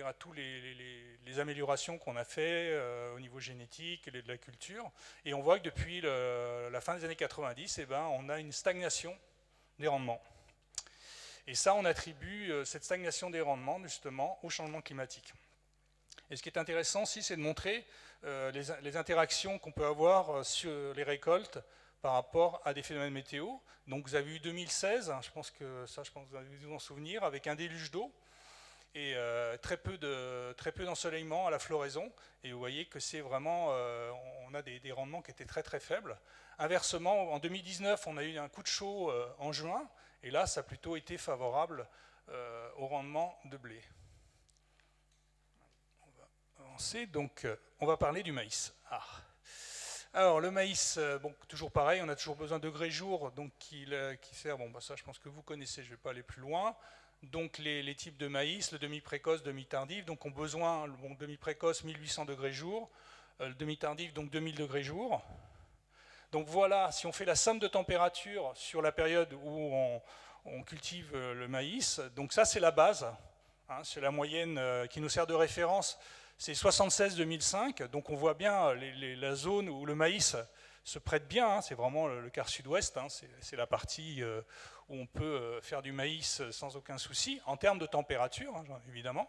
à tous les améliorations qu'on a fait au niveau génétique et de la culture. Et on voit que depuis la fin des années 90, on a une stagnation des rendements. Et ça, on attribue cette stagnation des rendements justement au changement climatique. Et ce qui est intéressant aussi, c'est de montrer les interactions qu'on peut avoir sur les récoltes par rapport à des phénomènes météo. Donc vous avez eu 2016, je pense que vous avez dû vous en souvenir, avec un déluge d'eau et très peu d'ensoleillement à la floraison. Et vous voyez que c'est vraiment, on a des rendements qui étaient très très faibles. Inversement, en 2019, on a eu un coup de chaud en juin, et là, ça a plutôt été favorable au rendement de blé. On va avancer, donc on va parler du maïs. Alors le maïs, toujours pareil, on a toujours besoin de grès-jour, donc qui sert, ça je pense que vous connaissez, je ne vais pas aller plus loin. Donc les types de maïs, le demi-précoce, demi-tardif, donc ont besoin, le demi-précoce 1800 degrés jour, le demi-tardif donc 2000 degrés jour. Donc voilà, si on fait la somme de température sur la période où on cultive le maïs, donc ça c'est la base, hein, c'est la moyenne qui nous sert de référence, c'est 76-2005, donc on voit bien la zone où le maïs se prête bien, hein, c'est vraiment le quart sud-ouest, hein, c'est la partie où on peut faire du maïs sans aucun souci, en termes de température, hein, évidemment.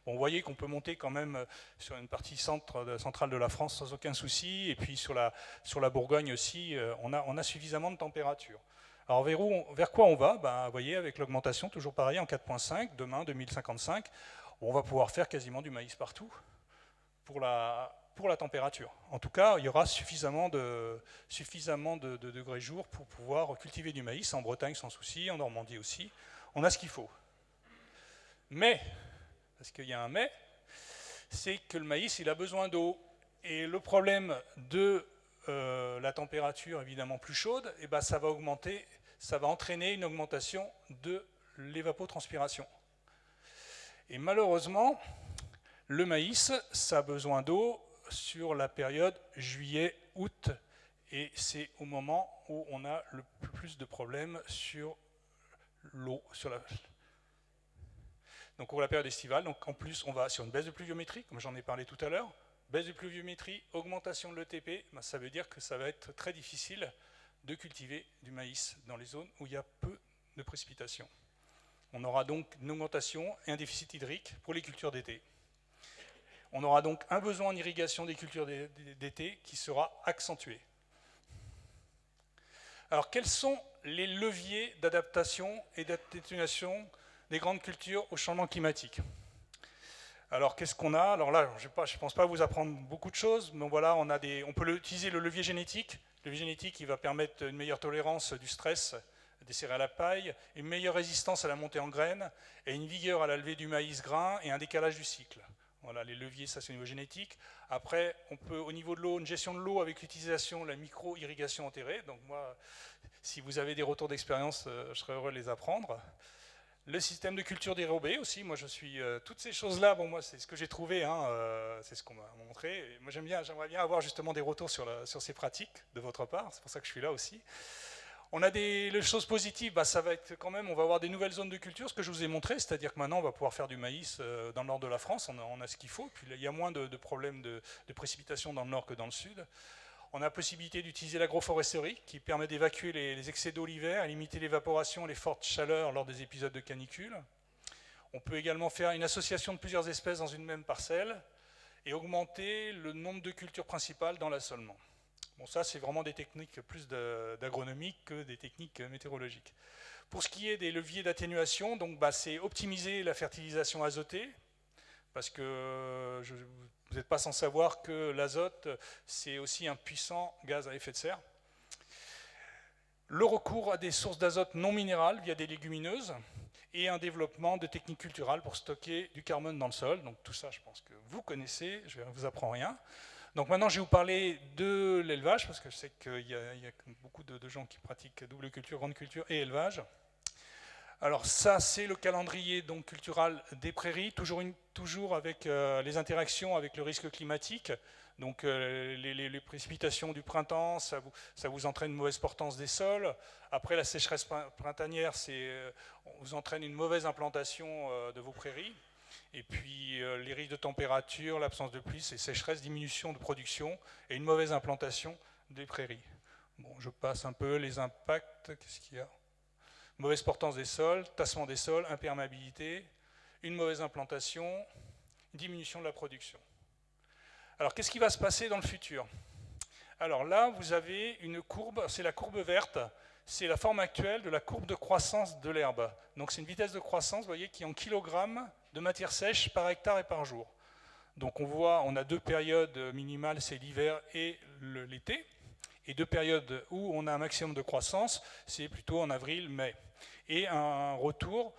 Bon, vous voyez qu'on peut monter quand même sur une partie centrale de la France sans aucun souci, et puis sur la Bourgogne aussi, on a suffisamment de température. Alors vers quoi on va? Vous voyez, avec l'augmentation, toujours pareil, en 4.5, demain, 2055, on va pouvoir faire quasiment du maïs partout pour la température. En tout cas, il y aura suffisamment de degrés jour pour pouvoir cultiver du maïs en Bretagne sans souci, en Normandie aussi. On a ce qu'il faut. Mais, parce qu'il y a un mais, c'est que le maïs, il a besoin d'eau. Et le problème de la température évidemment plus chaude, ça va entraîner une augmentation de l'évapotranspiration. Et malheureusement, le maïs, ça a besoin d'eau sur la période juillet-août, et c'est au moment où on a le plus de problèmes sur l'eau, donc pour la période estivale. Donc en plus, on va sur une baisse de pluviométrie, comme j'en ai parlé tout à l'heure. Baisse de pluviométrie, augmentation de l'ETP, ça veut dire que ça va être très difficile de cultiver du maïs dans les zones où il y a peu de précipitations. On aura donc une augmentation et un déficit hydrique pour les cultures d'été. On aura donc un besoin en irrigation des cultures d'été qui sera accentué. Alors, quels sont les leviers d'adaptation et d'atténuation des grandes cultures au changement climatique? Alors, qu'est-ce qu'on a? Alors là, je ne pense pas vous apprendre beaucoup de choses, mais voilà, on peut utiliser le levier génétique. Le levier génétique, il va permettre une meilleure tolérance du stress des céréales à paille, une meilleure résistance à la montée en graines, et une vigueur à la levée du maïs grain et un décalage du cycle. Voilà, les leviers, ça c'est au niveau génétique. Après, on peut, au niveau de l'eau, une gestion de l'eau avec l'utilisation de la micro-irrigation enterrée. Donc moi, si vous avez des retours d'expérience, je serais heureux de les apprendre. Le système de culture dérobée aussi, moi je suis... toutes ces choses-là, bon moi c'est ce que j'ai trouvé, hein, c'est ce qu'on m'a montré. Et moi j'aimerais bien avoir justement des retours sur ces pratiques de votre part, c'est pour ça que je suis là aussi. On a les choses positives, bah, ça va être quand même, on va avoir des nouvelles zones de culture, ce que je vous ai montré, c'est-à-dire que maintenant on va pouvoir faire du maïs dans le nord de la France, on a ce qu'il faut, puis il y a moins de problèmes de précipitations dans le nord que dans le sud. On a la possibilité d'utiliser l'agroforesterie qui permet d'évacuer les excès d'eau l'hiver, à limiter l'évaporation et les fortes chaleurs lors des épisodes de canicule. On peut également faire une association de plusieurs espèces dans une même parcelle et augmenter le nombre de cultures principales dans l'assolement. Bon, ça, c'est vraiment des techniques plus d'agronomie que des techniques météorologiques. Pour ce qui est des leviers d'atténuation, donc, bah, c'est optimiser la fertilisation azotée, parce que vous n'êtes pas sans savoir que l'azote, c'est aussi un puissant gaz à effet de serre. Le recours à des sources d'azote non minérales via des légumineuses et un développement de techniques culturales pour stocker du carbone dans le sol. Donc tout ça, je pense que vous connaissez, je ne vous apprends rien. Donc maintenant, je vais vous parler de l'élevage, parce que je sais qu'il y a beaucoup de gens qui pratiquent double culture, grande culture et élevage. Alors ça, c'est le calendrier donc, cultural des prairies, toujours avec les interactions avec le risque climatique. Donc les précipitations du printemps, ça vous entraîne une mauvaise portance des sols. Après, la sécheresse printanière, vous entraîne une mauvaise implantation de vos prairies. Et puis les risques de température, l'absence de pluie, c'est sécheresse, diminution de production et une mauvaise implantation des prairies. Bon, je passe un peu les impacts. Qu'est-ce qu'il y a ? Mauvaise portance des sols, tassement des sols, imperméabilité, une mauvaise implantation, diminution de la production. Alors, qu'est-ce qui va se passer dans le futur ? Alors là, vous avez une courbe, c'est la courbe verte, c'est la forme actuelle de la courbe de croissance de l'herbe. Donc c'est une vitesse de croissance, vous voyez, qui est en kilogrammes de matière sèche par hectare et par jour. Donc on voit, on a deux périodes minimales, c'est l'hiver et l'été, et deux périodes où on a un maximum de croissance, c'est plutôt en avril, mai, et un retour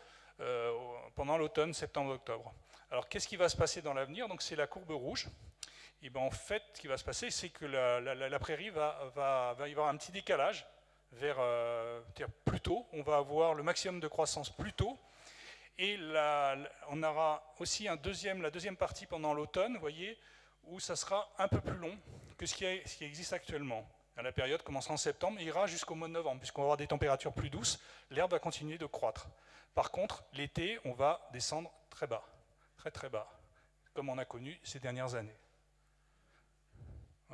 pendant l'automne, septembre-octobre. Alors qu'est-ce qui va se passer dans l'avenir ? Donc c'est la courbe rouge. Et ben en fait, ce qui va se passer, c'est que la prairie va y avoir un petit décalage vers plus tôt. On va avoir le maximum de croissance plus tôt. Et on aura aussi la deuxième partie pendant l'automne, vous voyez, où ça sera un peu plus long que ce qui existe actuellement. La période commencera en septembre et ira jusqu'au mois de novembre, puisqu'on va avoir des températures plus douces, l'herbe va continuer de croître. Par contre, l'été, on va descendre très bas, très très bas, comme on a connu ces dernières années.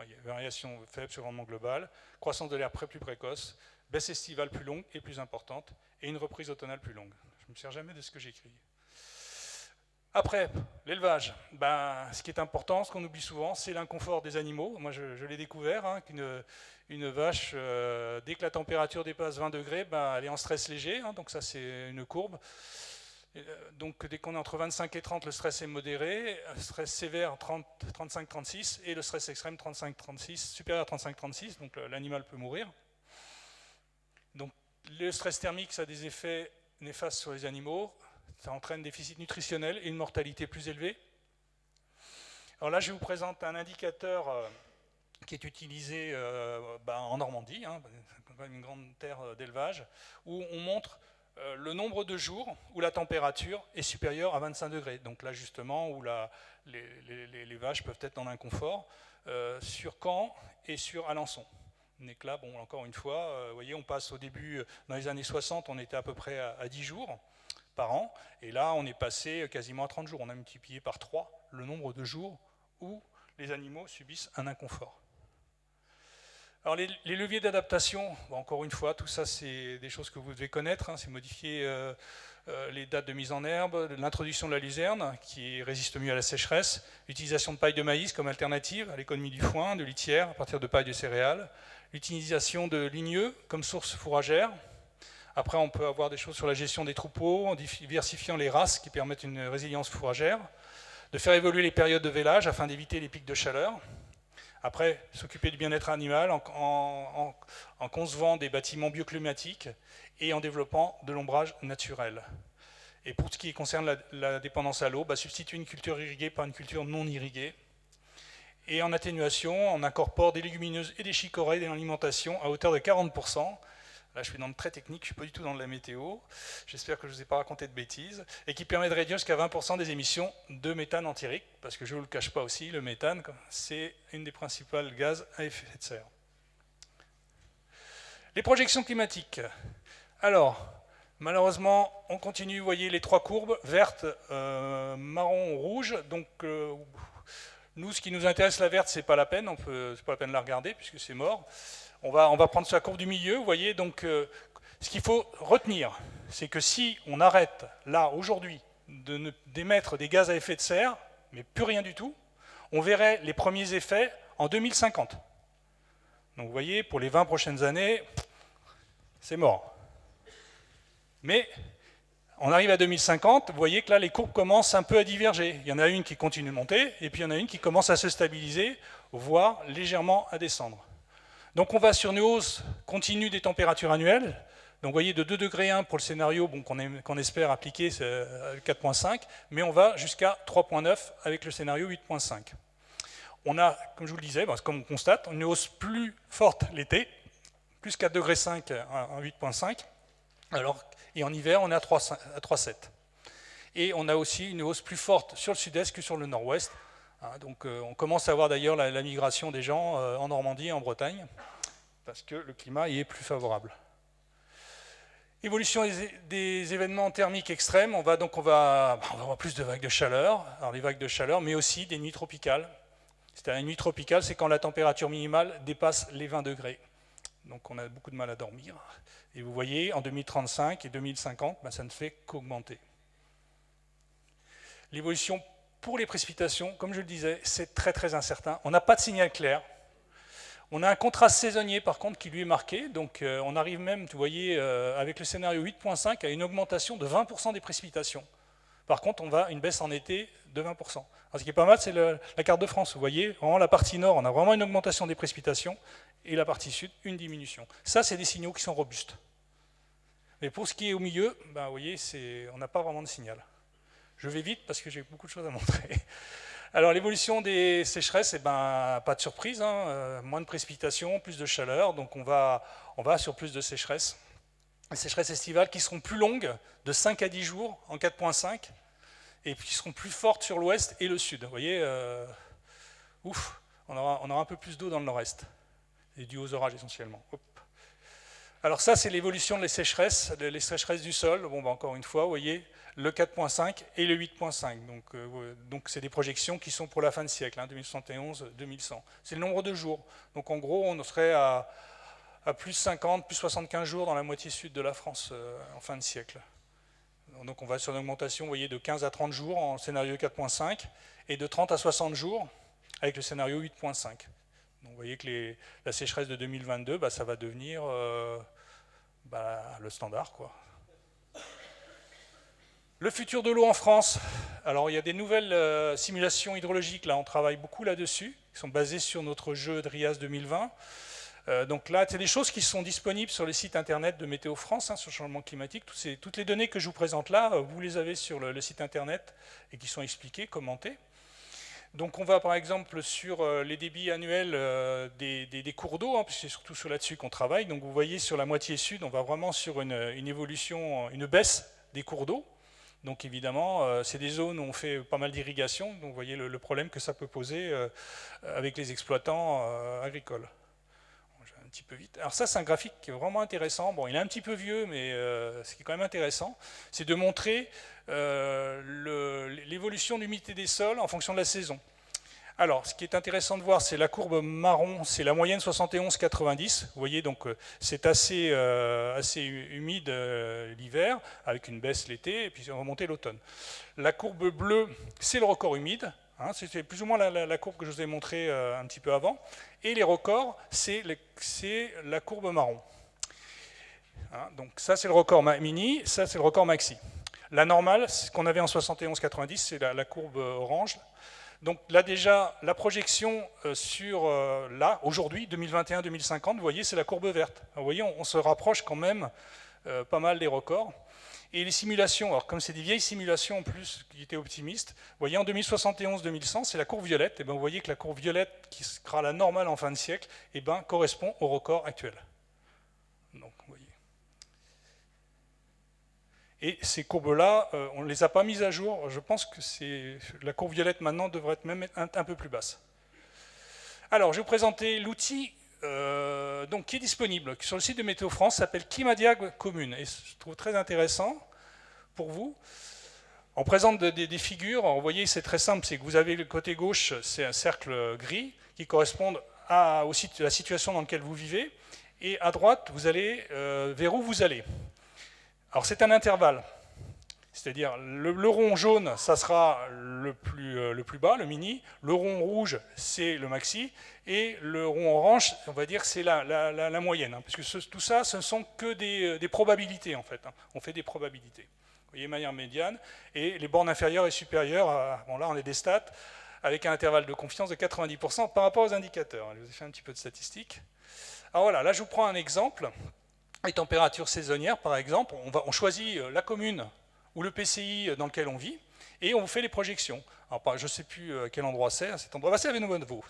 Il y a variation faible sur le rendement global, croissance de l'herbe plus précoce, baisse estivale plus longue et plus importante, et une reprise automnale plus longue. Je ne me sers jamais de ce que j'écris. Après, l'élevage. Ce qui est important, ce qu'on oublie souvent, c'est l'inconfort des animaux. Moi, je l'ai découvert, qu'une vache, dès que la température dépasse 20 degrés, elle est en stress léger, donc ça c'est une courbe. Donc dès qu'on est entre 25 et 30, le stress est modéré, stress sévère 35-36 et le stress extrême 35-36, supérieur à 35-36, donc l'animal peut mourir. Donc le stress thermique, ça a des effets néfastes sur les animaux, ça entraîne un déficit nutritionnel et une mortalité plus élevée. Alors là, je vous présente un indicateur qui est utilisé en Normandie, une grande terre d'élevage, où on montre le nombre de jours où la température est supérieure à 25 degrés. Donc là, justement, où les vaches peuvent être dans l'inconfort, sur Caen et sur Alençon. Donc là, bon, encore une fois, vous voyez, on passe au début, dans les années 60, on était à peu près à 10 jours par an, et là, on est passé quasiment à 30 jours. On a multiplié par 3 le nombre de jours où les animaux subissent un inconfort. Alors les leviers d'adaptation, encore une fois, tout ça c'est des choses que vous devez connaître, c'est modifier les dates de mise en herbe, l'introduction de la luzerne qui résiste mieux à la sécheresse, l'utilisation de paille de maïs comme alternative à l'économie du foin, de litière à partir de paille de céréales, l'utilisation de ligneux comme source fourragère. Après on peut avoir des choses sur la gestion des troupeaux, en diversifiant les races qui permettent une résilience fourragère, de faire évoluer les périodes de vélage afin d'éviter les pics de chaleur. Après, s'occuper du bien-être animal en concevant des bâtiments bioclimatiques et en développant de l'ombrage naturel. Et pour ce qui concerne la dépendance à l'eau, substituer une culture irriguée par une culture non irriguée. Et en atténuation, on incorpore des légumineuses et des chicorées dans l'alimentation à hauteur de 40%. Là, je suis dans le très technique, je ne suis pas du tout dans de la météo. J'espère que je ne vous ai pas raconté de bêtises. Et qui permet de réduire jusqu'à 20% des émissions de méthane empirique, parce que je ne vous le cache pas aussi, le méthane, c'est une des principales gaz à effet de serre. Les projections climatiques. Alors, malheureusement, on continue, vous voyez les trois courbes, verte, marron, rouge. Donc, nous, ce qui nous intéresse, la verte, c'est pas la peine, c'est pas la peine de la regarder, puisque c'est mort. On va prendre sur la courbe du milieu, vous voyez, donc ce qu'il faut retenir, c'est que si on arrête, là, aujourd'hui, d'émettre des gaz à effet de serre, mais plus rien du tout, on verrait les premiers effets en 2050. Donc vous voyez, pour les 20 prochaines années, c'est mort. Mais on arrive à 2050, vous voyez que là, les courbes commencent un peu à diverger. Il y en a une qui continue de monter, et puis il y en a une qui commence à se stabiliser, voire légèrement à descendre. Donc on va sur une hausse continue des températures annuelles. Donc vous voyez, de 2,1 degrés pour le scénario qu'on espère appliquer 4,5, mais on va jusqu'à 3,9 avec le scénario 8,5. On a, comme je vous le disais, comme on constate, une hausse plus forte l'été, plus 4,5 degrés en 8,5, et en hiver on est à 3,7. Et on a aussi une hausse plus forte sur le sud-est que sur le nord-ouest. Donc on commence à voir d'ailleurs la migration des gens en Normandie et en Bretagne, parce que le climat y est plus favorable. Évolution des événements thermiques extrêmes, on va avoir plus de vagues de chaleur, alors des vagues de chaleur, mais aussi des nuits tropicales. C'est-à-dire une nuit tropicale, c'est quand la température minimale dépasse les 20 degrés. Donc on a beaucoup de mal à dormir. Et vous voyez, en 2035 et 2050, ça ne fait qu'augmenter. L'évolution pour les précipitations, comme je le disais, c'est très très incertain. On n'a pas de signal clair. On a un contraste saisonnier par contre qui lui est marqué. Donc on arrive même, vous voyez, avec le scénario 8.5 à une augmentation de 20% des précipitations. Par contre, on va à une baisse en été de 20%. Alors, ce qui est pas mal, c'est la carte de France. Vous voyez, vraiment la partie nord, on a vraiment une augmentation des précipitations et la partie sud, une diminution. Ça, c'est des signaux qui sont robustes. Mais pour ce qui est au milieu, vous voyez, on n'a pas vraiment de signal. Je vais vite parce que j'ai beaucoup de choses à montrer. Alors l'évolution des sécheresses, pas de surprise, moins de précipitations, plus de chaleur, donc on va sur plus de sécheresses. Les sécheresses estivales qui seront plus longues, de 5 à 10 jours en 4.5, et qui seront plus fortes sur l'ouest et le sud. Vous voyez, on aura un peu plus d'eau dans le nord-est, et dû aux orages essentiellement. Hop. Alors ça, c'est l'évolution des sécheresses, les sécheresses du sol. Encore une fois, vous voyez, le 4.5 et le 8.5. Donc c'est des projections qui sont pour la fin de siècle, 2071-2100. C'est le nombre de jours. Donc en gros, on serait à plus 50, plus 75 jours dans la moitié sud de la France en fin de siècle. Donc on va sur une augmentation, vous voyez, de 15 à 30 jours en scénario 4.5 et de 30 à 60 jours avec le scénario 8.5. Donc vous voyez que la sécheresse de 2022, ça va devenir le standard, quoi. Le futur de l'eau en France. Alors il y a des nouvelles simulations hydrologiques, là on travaille beaucoup là-dessus, qui sont basées sur notre jeu DRIAS 2020. Donc là, c'est des choses qui sont disponibles sur le site internet de Météo France, sur le changement climatique. Toutes les données que je vous présente là, vous les avez sur le site internet et qui sont expliquées, commentées. Donc on va par exemple sur les débits annuels des cours d'eau, puisque c'est surtout là-dessus qu'on travaille. Donc vous voyez sur la moitié sud, on va vraiment sur une évolution, une baisse des cours d'eau. Donc évidemment, c'est des zones où on fait pas mal d'irrigation, donc vous voyez le problème que ça peut poser avec les exploitants agricoles. Je vais un petit peu vite. Alors ça, c'est un graphique qui est vraiment intéressant. Il est un petit peu vieux, mais ce qui est quand même intéressant, c'est de montrer l'évolution de l'humidité des sols en fonction de la saison. Alors, ce qui est intéressant de voir, c'est la courbe marron, c'est la moyenne 71-90. Vous voyez, donc c'est assez humide l'hiver, avec une baisse l'été, et puis remonter l'automne. La courbe bleue, c'est le record humide. C'est plus ou moins la courbe que je vous ai montrée un petit peu avant. Et les records, c'est la courbe marron. Donc ça, c'est le record mini, ça, c'est le record maxi. La normale, ce qu'on avait en 71-90, c'est la courbe orange. Donc là déjà, la projection sur là, aujourd'hui, 2021-2050, vous voyez, c'est la courbe verte. Vous voyez, on se rapproche quand même pas mal des records. Et les simulations, alors comme c'est des vieilles simulations en plus qui étaient optimistes, vous voyez en 2071-2100, c'est la courbe violette, et bien vous voyez que la courbe violette, qui sera la normale en fin de siècle, et ben, correspond au record actuel. Donc, vous voyez. Et ces courbes-là, on ne les a pas mises à jour. Je pense que la courbe violette maintenant devrait être même un peu plus basse. Alors, je vais vous présenter l'outil qui est disponible sur le site de Météo France, s'appelle Climadiag Commune. Et je trouve très intéressant pour vous. On présente des figures. Alors, vous voyez, c'est très simple. C'est que vous avez le côté gauche, c'est un cercle gris qui correspond à la situation dans laquelle vous vivez. Et à droite, vous allez vers où vous allez. Alors c'est un intervalle, c'est-à-dire le rond jaune, ça sera le plus bas, le mini, le rond rouge, c'est le maxi, et le rond orange, on va dire, c'est la moyenne, hein, parce que tout ça, ce ne sont que des probabilités, en fait. Hein. On fait des probabilités. Vous voyez, manière médiane, et les bornes inférieures et supérieures, bon là on est des stats, avec un intervalle de confiance de 90% par rapport aux indicateurs. Je vous ai fait un petit peu de statistiques. Alors voilà, là je vous prends un exemple. Les températures saisonnières, par exemple, on choisit la commune ou le PCI dans lequel on vit, et on vous fait les projections. Alors, je ne sais plus à quel endroit c'est, cet endroit. C'est à Benoît-de-Vaux.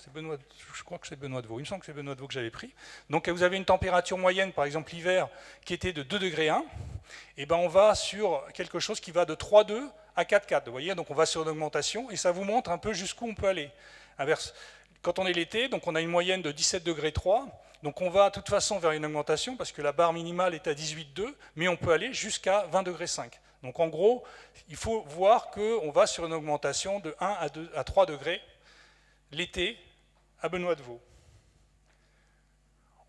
Je crois que c'est Benoît-de-Vaux. Il me semble que c'est Benoît-de-Vaux que j'avais pris. Donc, vous avez une température moyenne, par exemple l'hiver, qui était de 2 degrés 1. Et ben, on va sur quelque chose qui va de 3,2 à 4,4. Vous voyez, donc on va sur une augmentation, et ça vous montre un peu jusqu'où on peut aller. Inverse. Quand on est l'été, donc on a une moyenne de 17 degrés 3. Donc on va de toute façon vers une augmentation parce que la barre minimale est à 18,2, mais on peut aller jusqu'à 20 degrés 5. Donc en gros, il faut voir qu'on va sur une augmentation de 1 à 3 degrés l'été à Benoît-de-Vaux.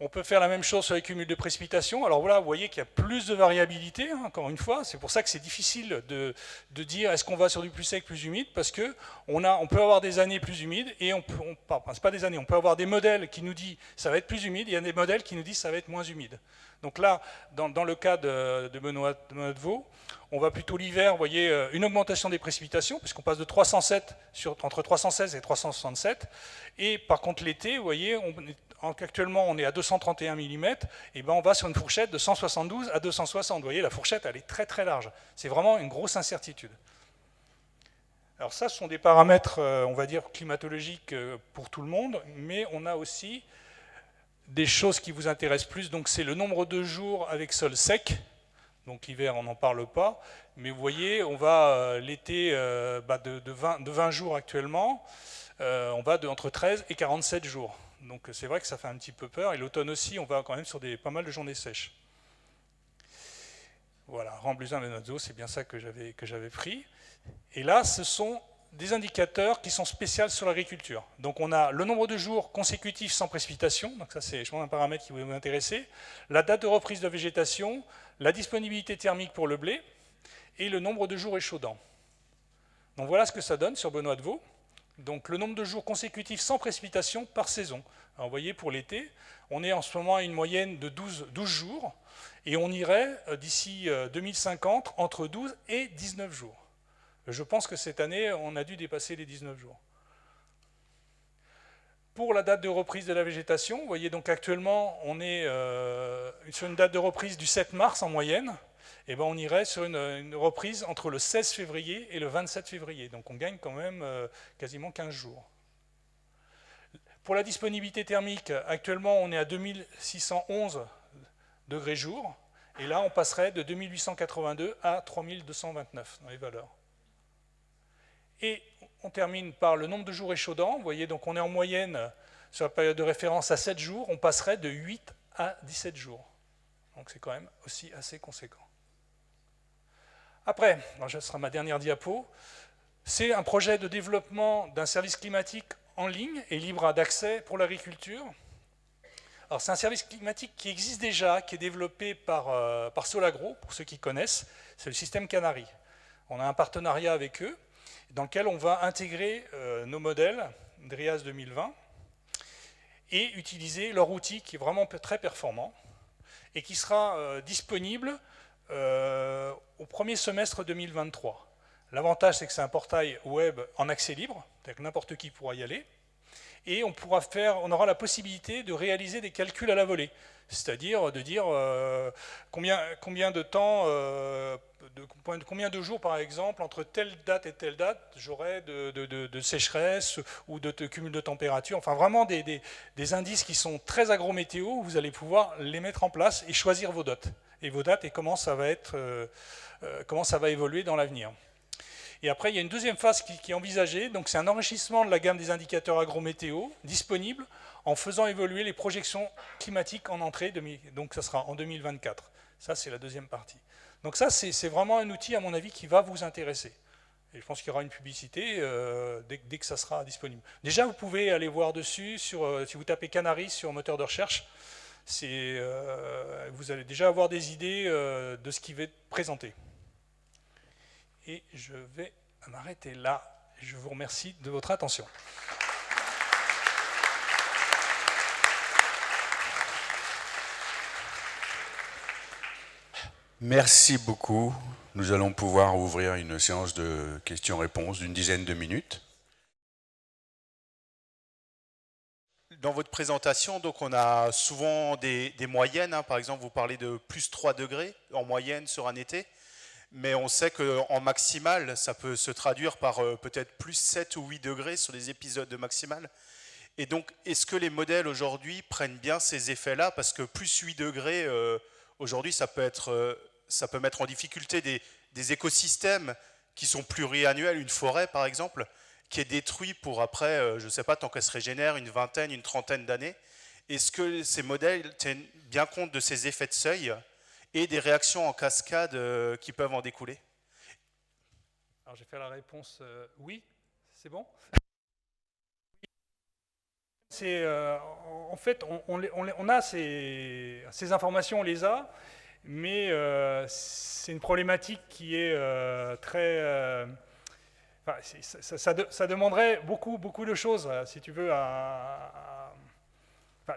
On peut faire la même chose sur les cumuls de précipitations. Alors voilà, vous voyez qu'il y a plus de variabilité, hein, encore une fois. C'est pour ça que c'est difficile de dire est-ce qu'on va sur du plus sec, plus humide, parce qu'on peut avoir des années plus humides, et c'est pas des années, on peut avoir des modèles qui nous disent ça va être plus humide, et il y a des modèles qui nous disent ça va être moins humide. Donc là, dans le cas de Benoît-de-Vaux, on va plutôt l'hiver, vous voyez, une augmentation des précipitations, puisqu'on passe de 307 entre 316 et 367, et par contre l'été, vous voyez, actuellement on est à 231 mm, et ben on va sur une fourchette de 172 à 260. Vous voyez, la fourchette elle est très très large. C'est vraiment une grosse incertitude. Alors ça, ce sont des paramètres, on va dire, climatologiques pour tout le monde, mais on a aussi des choses qui vous intéressent plus. Donc c'est le nombre de jours avec sol sec. Donc l'hiver, on n'en parle pas. Mais vous voyez, on va l'été de 20 jours actuellement, on va entre 13 et 47 jours. Donc c'est vrai que ça fait un petit peu peur. Et l'automne aussi, on va quand même sur pas mal de journées sèches. Voilà, Ramblusin Benozzo, c'est bien ça que j'avais pris. Et là, ce sont des indicateurs qui sont spéciaux sur l'agriculture. Donc on a le nombre de jours consécutifs sans précipitation, donc ça c'est un paramètre qui va vous intéresser, la date de reprise de végétation, la disponibilité thermique pour le blé, et le nombre de jours échaudants. Donc voilà ce que ça donne sur Benoît-de-Vaux. Donc le nombre de jours consécutifs sans précipitation par saison. Alors vous voyez, pour l'été, on est en ce moment à une moyenne de 12 jours, et on irait d'ici 2050 entre 12 et 19 jours. Je pense que cette année, on a dû dépasser les 19 jours. Pour la date de reprise de la végétation, vous voyez donc actuellement, on est sur une date de reprise du 7 mars en moyenne. Et ben on irait sur une reprise entre le 16 février et le 27 février. Donc on gagne quand même quasiment 15 jours. Pour la disponibilité thermique, actuellement on est à 2611 degrés jour. Et là on passerait de 2882 à 3229 dans les valeurs. Et on termine par le nombre de jours échaudants. Vous voyez, donc on est en moyenne sur la période de référence à 7 jours. On passerait de 8 à 17 jours. Donc c'est quand même aussi assez conséquent. Après, ce sera ma dernière diapo, c'est un projet de développement d'un service climatique en ligne et libre d'accès pour l'agriculture. Alors c'est un service climatique qui existe déjà, qui est développé par Solagro, pour ceux qui connaissent. C'est le système Canary. On a un partenariat avec eux, dans lequel on va intégrer nos modèles DRIAS 2020 et utiliser leur outil qui est vraiment très performant et qui sera disponible au premier semestre 2023. L'avantage, c'est que c'est un portail web en accès libre, c'est-à-dire que n'importe qui pourra y aller. et on aura la possibilité de réaliser des calculs à la volée. C'est-à-dire de dire combien de temps, combien de jours par exemple, entre telle date et telle date, j'aurai de sécheresse ou de cumul de température. Enfin vraiment des indices qui sont très agrométéo, vous allez pouvoir les mettre en place et choisir vos dates. Et vos dates et comment ça va évoluer dans l'avenir. Et après, il y a une deuxième phase qui est envisagée, donc c'est un enrichissement de la gamme des indicateurs agrométéo disponibles en faisant évoluer les projections climatiques en entrée, donc ça sera en 2024. Ça, c'est la deuxième partie. Donc ça, c'est vraiment un outil, à mon avis, qui va vous intéresser. Et je pense qu'il y aura une publicité dès que ça sera disponible. Déjà, vous pouvez aller voir dessus, si vous tapez Canaris sur moteur de recherche, vous allez déjà avoir des idées de ce qui va être présenté. Et je vais m'arrêter là. Je vous remercie de votre attention. Merci beaucoup. Nous allons pouvoir ouvrir une séance de questions-réponses d'une dizaine de minutes. Dans votre présentation, donc on a souvent des moyennes. Par exemple, vous parlez de plus 3 degrés en moyenne sur un été. Mais on sait qu'en maximal, ça peut se traduire par peut-être plus 7 ou 8 degrés sur des épisodes de maximal. Et donc, est-ce que les modèles aujourd'hui prennent bien ces effets-là? Parce que plus 8 degrés, aujourd'hui, ça peut mettre en difficulté des écosystèmes qui sont pluriannuels, une forêt par exemple, qui est détruite pour après, je ne sais pas, tant qu'elle se régénère, une vingtaine, une trentaine d'années. Est-ce que ces modèles tiennent bien compte de ces effets de seuil et des réactions en cascade qui peuvent en découler? Alors j'ai fait la réponse oui, c'est bon. En fait, on a ces informations, on les a, mais c'est une problématique qui est très... ça demanderait beaucoup de choses, si tu veux,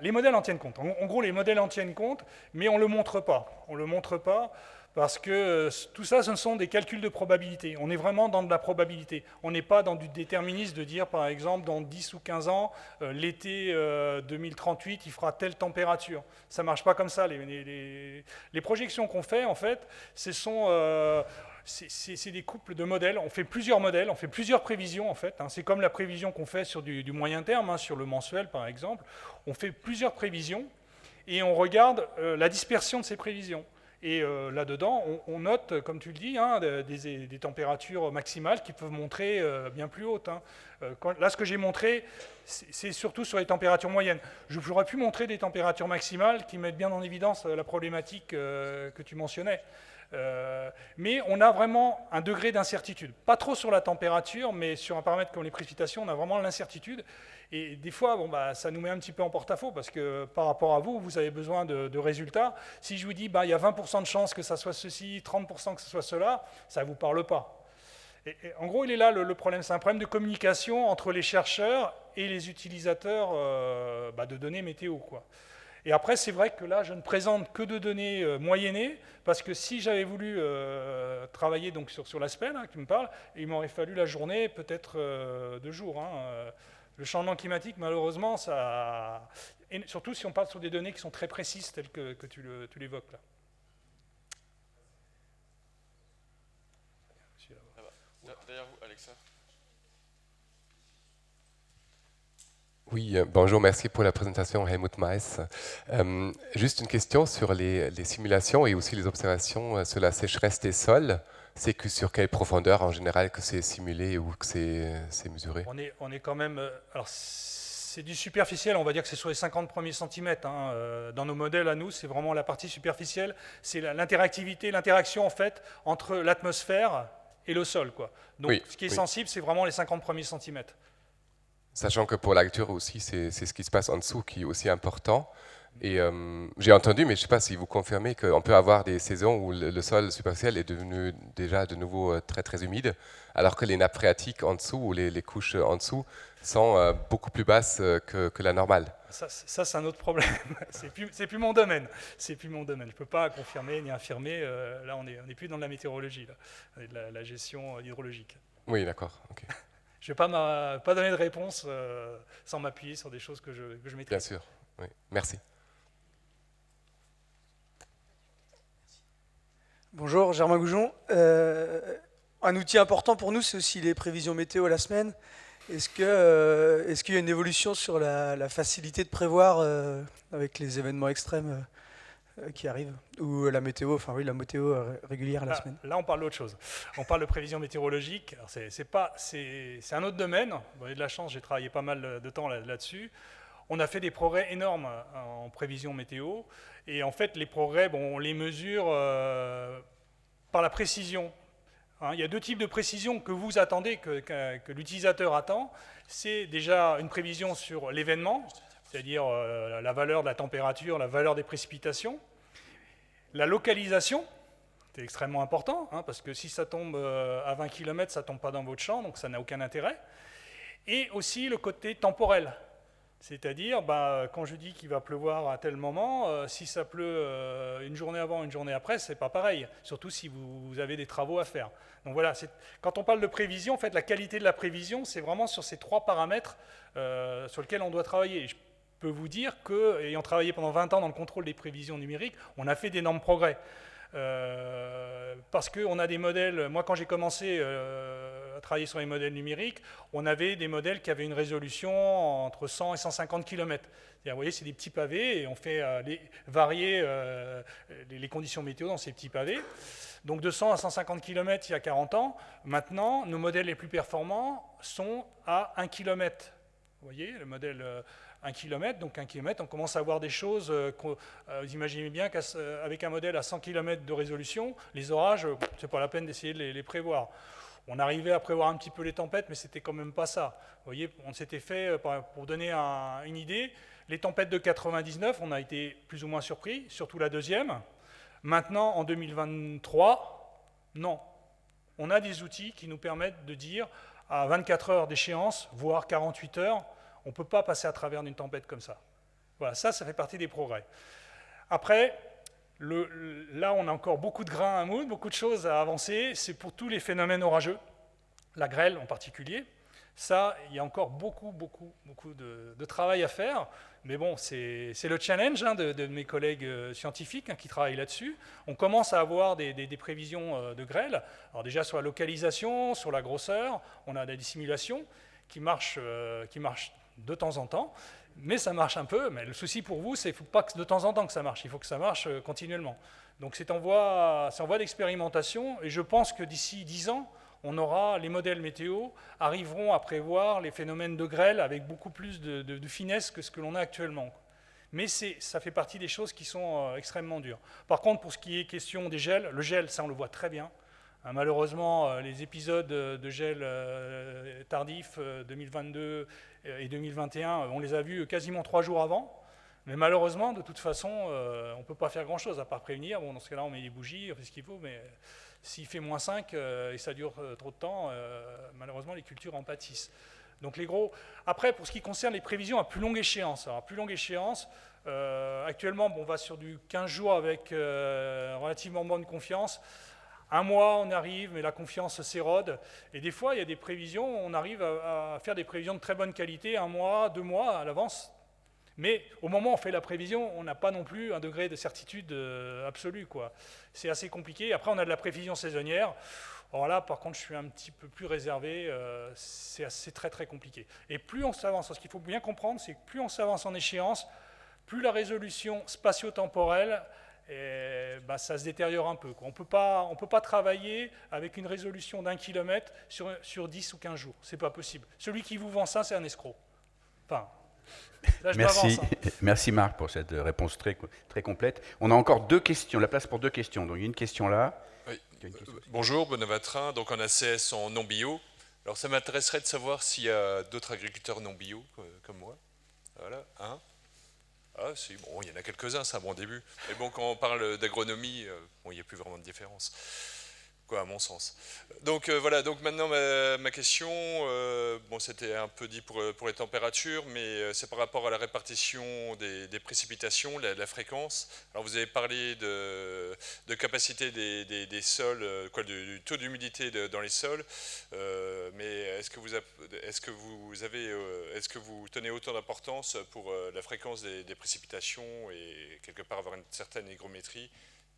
les modèles en tiennent compte. En gros, les modèles en tiennent compte, mais on ne le montre pas. On ne le montre pas parce que tout ça, ce sont des calculs de probabilité. On est vraiment dans de la probabilité. On n'est pas dans du déterminisme de dire, par exemple, dans 10 ou 15 ans, l'été 2038, il fera telle température. Ça ne marche pas comme ça. Les projections qu'on fait, en fait, ce sont... c'est des couples de modèles. On fait plusieurs modèles, on fait plusieurs prévisions en fait. C'est comme la prévision qu'on fait sur du moyen terme, sur le mensuel par exemple. On fait plusieurs prévisions et on regarde la dispersion de ces prévisions. Et là-dedans, on note, comme tu le dis, des températures maximales qui peuvent montrer bien plus hautes. Là, ce que j'ai montré, c'est surtout sur les températures moyennes. J'aurais pu montrer des températures maximales qui mettent bien en évidence la problématique que tu mentionnais. Mais on a vraiment un degré d'incertitude. Pas trop sur la température, mais sur un paramètre comme les précipitations, on a vraiment l'incertitude. Et des fois, ça nous met un petit peu en porte-à-faux, parce que par rapport à vous, vous avez besoin de résultats. Si je vous dis, il y a 20% de chances que ça soit ceci, 30% que ce soit cela, ça ne vous parle pas. Et en gros, il est là le problème. C'est un problème de communication entre les chercheurs et les utilisateurs de données météo, quoi. Et après, c'est vrai que là, je ne présente que de données moyennées, parce que si j'avais voulu travailler donc sur l'aspect qui me parle, il m'aurait fallu la journée, peut-être 2 jours. Le changement climatique, malheureusement, et surtout si on parle sur des données qui sont très précises, telles que tu l'évoques là. Derrière vous, Alexa. Oui, bonjour, merci pour la présentation, Helmut Meiss. Juste une question sur les simulations et aussi les observations sur la sécheresse des sols. C'est que sur quelle profondeur en général que c'est simulé ou que c'est mesuré? On est quand même... alors c'est du superficiel, on va dire que c'est sur les 50 premiers centimètres. Dans nos modèles à nous, c'est vraiment la partie superficielle. C'est l'interactivité, l'interaction en fait entre l'atmosphère et le sol, quoi. Donc oui, ce qui est sensible, c'est vraiment les 50 premiers centimètres. Sachant que pour la lecture aussi, c'est ce qui se passe en dessous qui est aussi important. Et j'ai entendu, mais je ne sais pas si vous confirmez qu'on peut avoir des saisons où le sol superficiel est devenu déjà de nouveau très très humide, alors que les nappes phréatiques en dessous ou les couches en dessous sont beaucoup plus basses que la normale. Ça c'est un autre problème. c'est plus mon domaine. C'est plus mon domaine. Je ne peux pas confirmer ni infirmer. Là, on n'est plus dans de la météorologie, là. On est de la gestion hydrologique. Oui, d'accord. Okay. Je ne vais pas donner de réponse sans m'appuyer sur des choses que je maîtrise. Bien sûr, oui. Merci. Bonjour, Germain Goujon. Un outil important pour nous, c'est aussi les prévisions météo à la semaine. Est-ce qu'il y a une évolution sur la facilité de prévoir avec les événements extrêmes qui arrivent? Ou la météo, enfin oui, la météo régulière à la semaine? Là, on parle d'autre chose. On parle de prévision météorologique. C'est un autre domaine. Vous avez de la chance, j'ai travaillé pas mal de temps là-dessus. On a fait des progrès énormes en prévision météo. Et en fait, les progrès, on les mesure par la précision. Il y a deux types de précision que vous attendez, que l'utilisateur attend. C'est déjà une prévision sur l'événement, c'est-à-dire la valeur de la température, la valeur des précipitations. La localisation, c'est extrêmement important, parce que si ça tombe à 20 km, ça ne tombe pas dans votre champ, donc ça n'a aucun intérêt. Et aussi le côté temporel. C'est-à-dire, quand je dis qu'il va pleuvoir à tel moment, si ça pleut une journée avant, une journée après, c'est pas pareil. Surtout si vous avez des travaux à faire. Donc voilà, quand on parle de prévision, en fait, la qualité de la prévision, c'est vraiment sur ces trois paramètres sur lesquels on doit travailler. Et je peux vous dire que, ayant travaillé pendant 20 ans dans le contrôle des prévisions numériques, on a fait d'énormes progrès. Parce qu'on a des modèles, moi quand j'ai commencé à travailler sur les modèles numériques, on avait des modèles qui avaient une résolution entre 100 et 150 km. Vous voyez, c'est des petits pavés et on fait varier les conditions météo dans ces petits pavés. Donc de 100 à 150 km il y a 40 ans, maintenant nos modèles les plus performants sont à 1 km. Vous voyez, le modèle 1 km, donc 1 km, on commence à voir des choses, vous imaginez bien qu'avec un modèle à 100 km de résolution, les orages, c'est pas la peine d'essayer de les prévoir. On arrivait à prévoir un petit peu les tempêtes, mais c'était quand même pas ça. Vous voyez, on s'était fait, pour donner une idée, les tempêtes de 99, on a été plus ou moins surpris, surtout la deuxième. Maintenant, en 2023, non. On a des outils qui nous permettent de dire, à 24 heures d'échéance, voire 48 heures, on ne peut pas passer à travers d'une tempête comme ça. Voilà, ça fait partie des progrès. Après, là, on a encore beaucoup de grains à moudre, beaucoup de choses à avancer. C'est pour tous les phénomènes orageux, la grêle en particulier. Ça, il y a encore beaucoup de travail à faire. Mais bon, c'est le challenge de mes collègues scientifiques qui travaillent là-dessus. On commence à avoir des prévisions de grêle. Alors déjà sur la localisation, sur la grosseur, on a des simulations qui marchent de temps en temps, mais ça marche un peu. Mais le souci pour vous, c'est qu'il ne faut pas que de temps en temps que ça marche, il faut que ça marche continuellement. Donc c'est en voie d'expérimentation, et je pense que d'ici 10 ans, les modèles météo arriveront à prévoir les phénomènes de grêle avec beaucoup plus de finesse que ce que l'on a actuellement. Mais ça fait partie des choses qui sont extrêmement dures. Par contre, pour ce qui est question des gels, le gel, ça on le voit très bien. Malheureusement, les épisodes de gel tardif 2022 et 2021, on les a vus quasiment 3 jours avant. Mais malheureusement, de toute façon, on ne peut pas faire grand-chose à part prévenir. Bon, dans ce cas-là, on met des bougies, on fait ce qu'il faut, mais s'il fait -5 et ça dure trop de temps, malheureusement, les cultures en pâtissent. Donc les gros. Après, pour ce qui concerne les prévisions à plus longue échéance, actuellement, on va sur du 15 jours avec relativement bonne confiance. Un mois, on arrive, mais la confiance s'érode. Et des fois, il y a des prévisions, on arrive à faire des prévisions de très bonne qualité, 1 mois, 2 mois à l'avance. Mais au moment où on fait la prévision, on n'a pas non plus un degré de certitude absolue, quoi. C'est assez compliqué. Après, on a de la prévision saisonnière. Alors là, par contre, je suis un petit peu plus réservé. C'est très, très compliqué. Et plus on s'avance, ce qu'il faut bien comprendre, c'est que plus on s'avance en échéance, plus la résolution spatio-temporelle, ça se détériore un peu, quoi. On peut pas travailler avec une résolution d'1 kilomètre sur 10 ou 15 jours. C'est pas possible. Celui qui vous vend ça, c'est un escroc. Enfin, là, Merci Marc pour cette réponse très, très complète. On a encore 2 questions, la place pour 2 questions. Donc il y a une question là. Oui. Bonjour, Bonavatrin, donc en ACS en non bio. Alors ça m'intéresserait de savoir s'il y a d'autres agriculteurs non bio comme moi. Voilà, hein. Ah si, bon, il y en a quelques-uns, c'est un bon début. Mais bon, quand on parle d'agronomie, il n'y a plus vraiment de différence. quoi, à mon sens. Donc voilà, donc maintenant ma question, bon, c'était un peu dit pour les températures, mais c'est par rapport à la répartition des précipitations, la fréquence. Alors vous avez parlé de capacité des sols, du taux d'humidité dans les sols, mais est-ce que vous tenez autant d'importance pour la fréquence des précipitations et quelque part avoir une certaine hygrométrie?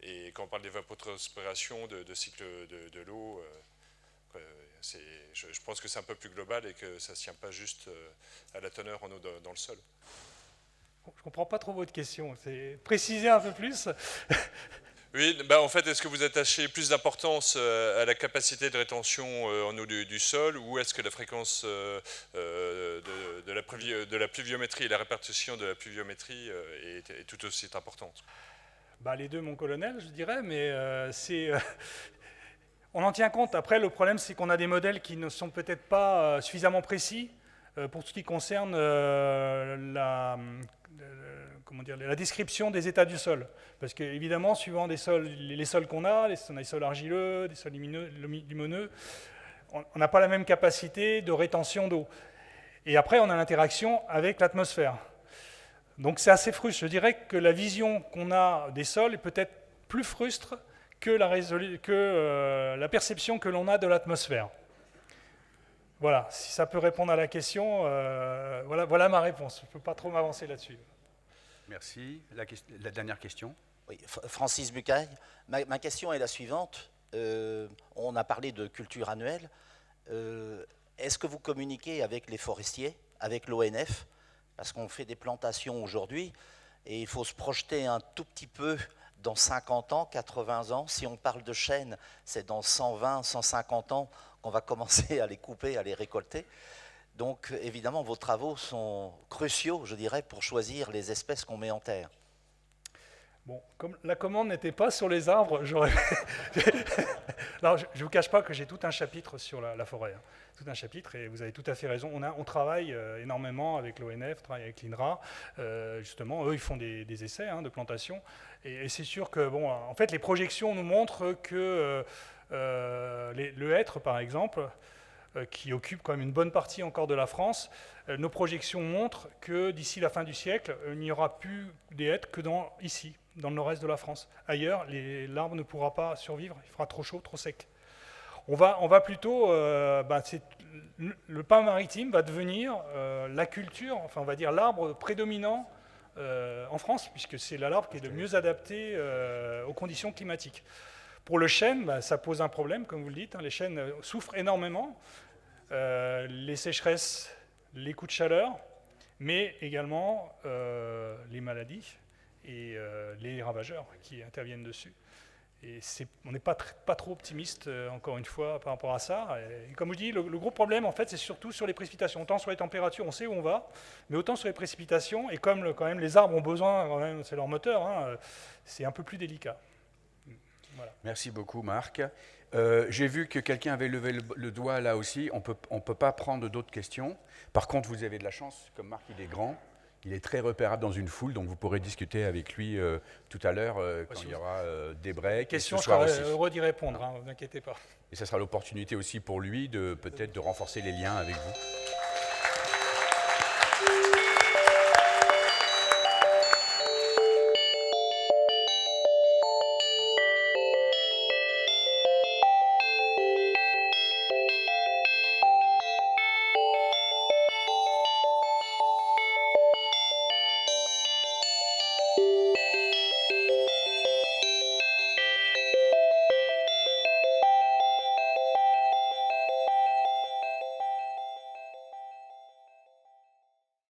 Et quand on parle d'évapotranspiration, de cycle de l'eau, je pense que c'est un peu plus global et que ça ne tient pas juste à la teneur en eau dans le sol. Je ne comprends pas trop votre question. C'est préciser un peu plus. Oui, en fait, est-ce que vous attachez plus d'importance à la capacité de rétention en eau du sol, ou est-ce que la fréquence de la pluviométrie et la répartition de la pluviométrie est tout aussi importante? Les deux, mon colonel, je dirais, mais on en tient compte. Après, le problème, c'est qu'on a des modèles qui ne sont peut-être pas suffisamment précis pour ce qui concerne la description des états du sol. Parce qu'évidemment, suivant les sols qu'on a, on a des sols argileux, des sols limoneux, on n'a pas la même capacité de rétention d'eau. Et après, on a l'interaction avec l'atmosphère. Donc c'est assez frustre. Je dirais que la vision qu'on a des sols est peut-être plus frustre que la perception que l'on a de l'atmosphère. Voilà, si ça peut répondre à la question, voilà ma réponse. Je ne peux pas trop m'avancer là-dessus. Merci. La dernière question. Oui, Francis Bucaille. Ma question est la suivante. On a parlé de culture annuelle. Est-ce que vous communiquez avec les forestiers, avec l'ONF? Parce qu'on fait des plantations aujourd'hui et il faut se projeter un tout petit peu dans 50 ans, 80 ans. Si on parle de chênes, c'est dans 120, 150 ans qu'on va commencer à les couper, à les récolter. Donc évidemment, vos travaux sont cruciaux, je dirais, pour choisir les espèces qu'on met en terre. Bon, comme la commande n'était pas sur les arbres, j'aurais... Alors, je ne vous cache pas que j'ai tout un chapitre sur la forêt. Tout un chapitre, et vous avez tout à fait raison. On travaille énormément avec l'ONF, on travaille avec l'INRA. Justement, eux, ils font des essais de plantation. Et c'est sûr que, en fait, les projections nous montrent que le hêtre, par exemple, qui occupe quand même une bonne partie encore de la France, nos projections montrent que d'ici la fin du siècle, il n'y aura plus des hêtres que ici, dans le nord-est de la France. Ailleurs, l'arbre ne pourra pas survivre, il fera trop chaud, trop sec. On va plutôt, le pin maritime va devenir la culture, enfin on va dire l'arbre prédominant en France, puisque c'est l'arbre qui est le mieux adapté aux conditions climatiques. Pour le chêne, ça pose un problème, comme vous le dites, les chênes souffrent énormément, les sécheresses, les coups de chaleur, mais également les maladies et les ravageurs qui interviennent dessus. Et on n'est pas trop optimiste, encore une fois, par rapport à ça. Et comme je dis, le gros problème, en fait, c'est surtout sur les précipitations. Autant sur les températures, on sait où on va, mais autant sur les précipitations, et comme quand même les arbres ont besoin, quand même, c'est leur moteur, c'est un peu plus délicat. Voilà. Merci beaucoup, Marc. J'ai vu que quelqu'un avait levé le doigt là aussi. On peut pas prendre d'autres questions. Par contre, vous avez de la chance, comme Marc, il est grand. Il est très repérable dans une foule, donc vous pourrez discuter avec lui tout à l'heure quand il y aura des breaks. Question, je serai heureux d'y répondre, ne vous inquiétez pas. Et ça sera l'opportunité aussi pour lui de peut-être de renforcer les liens avec vous.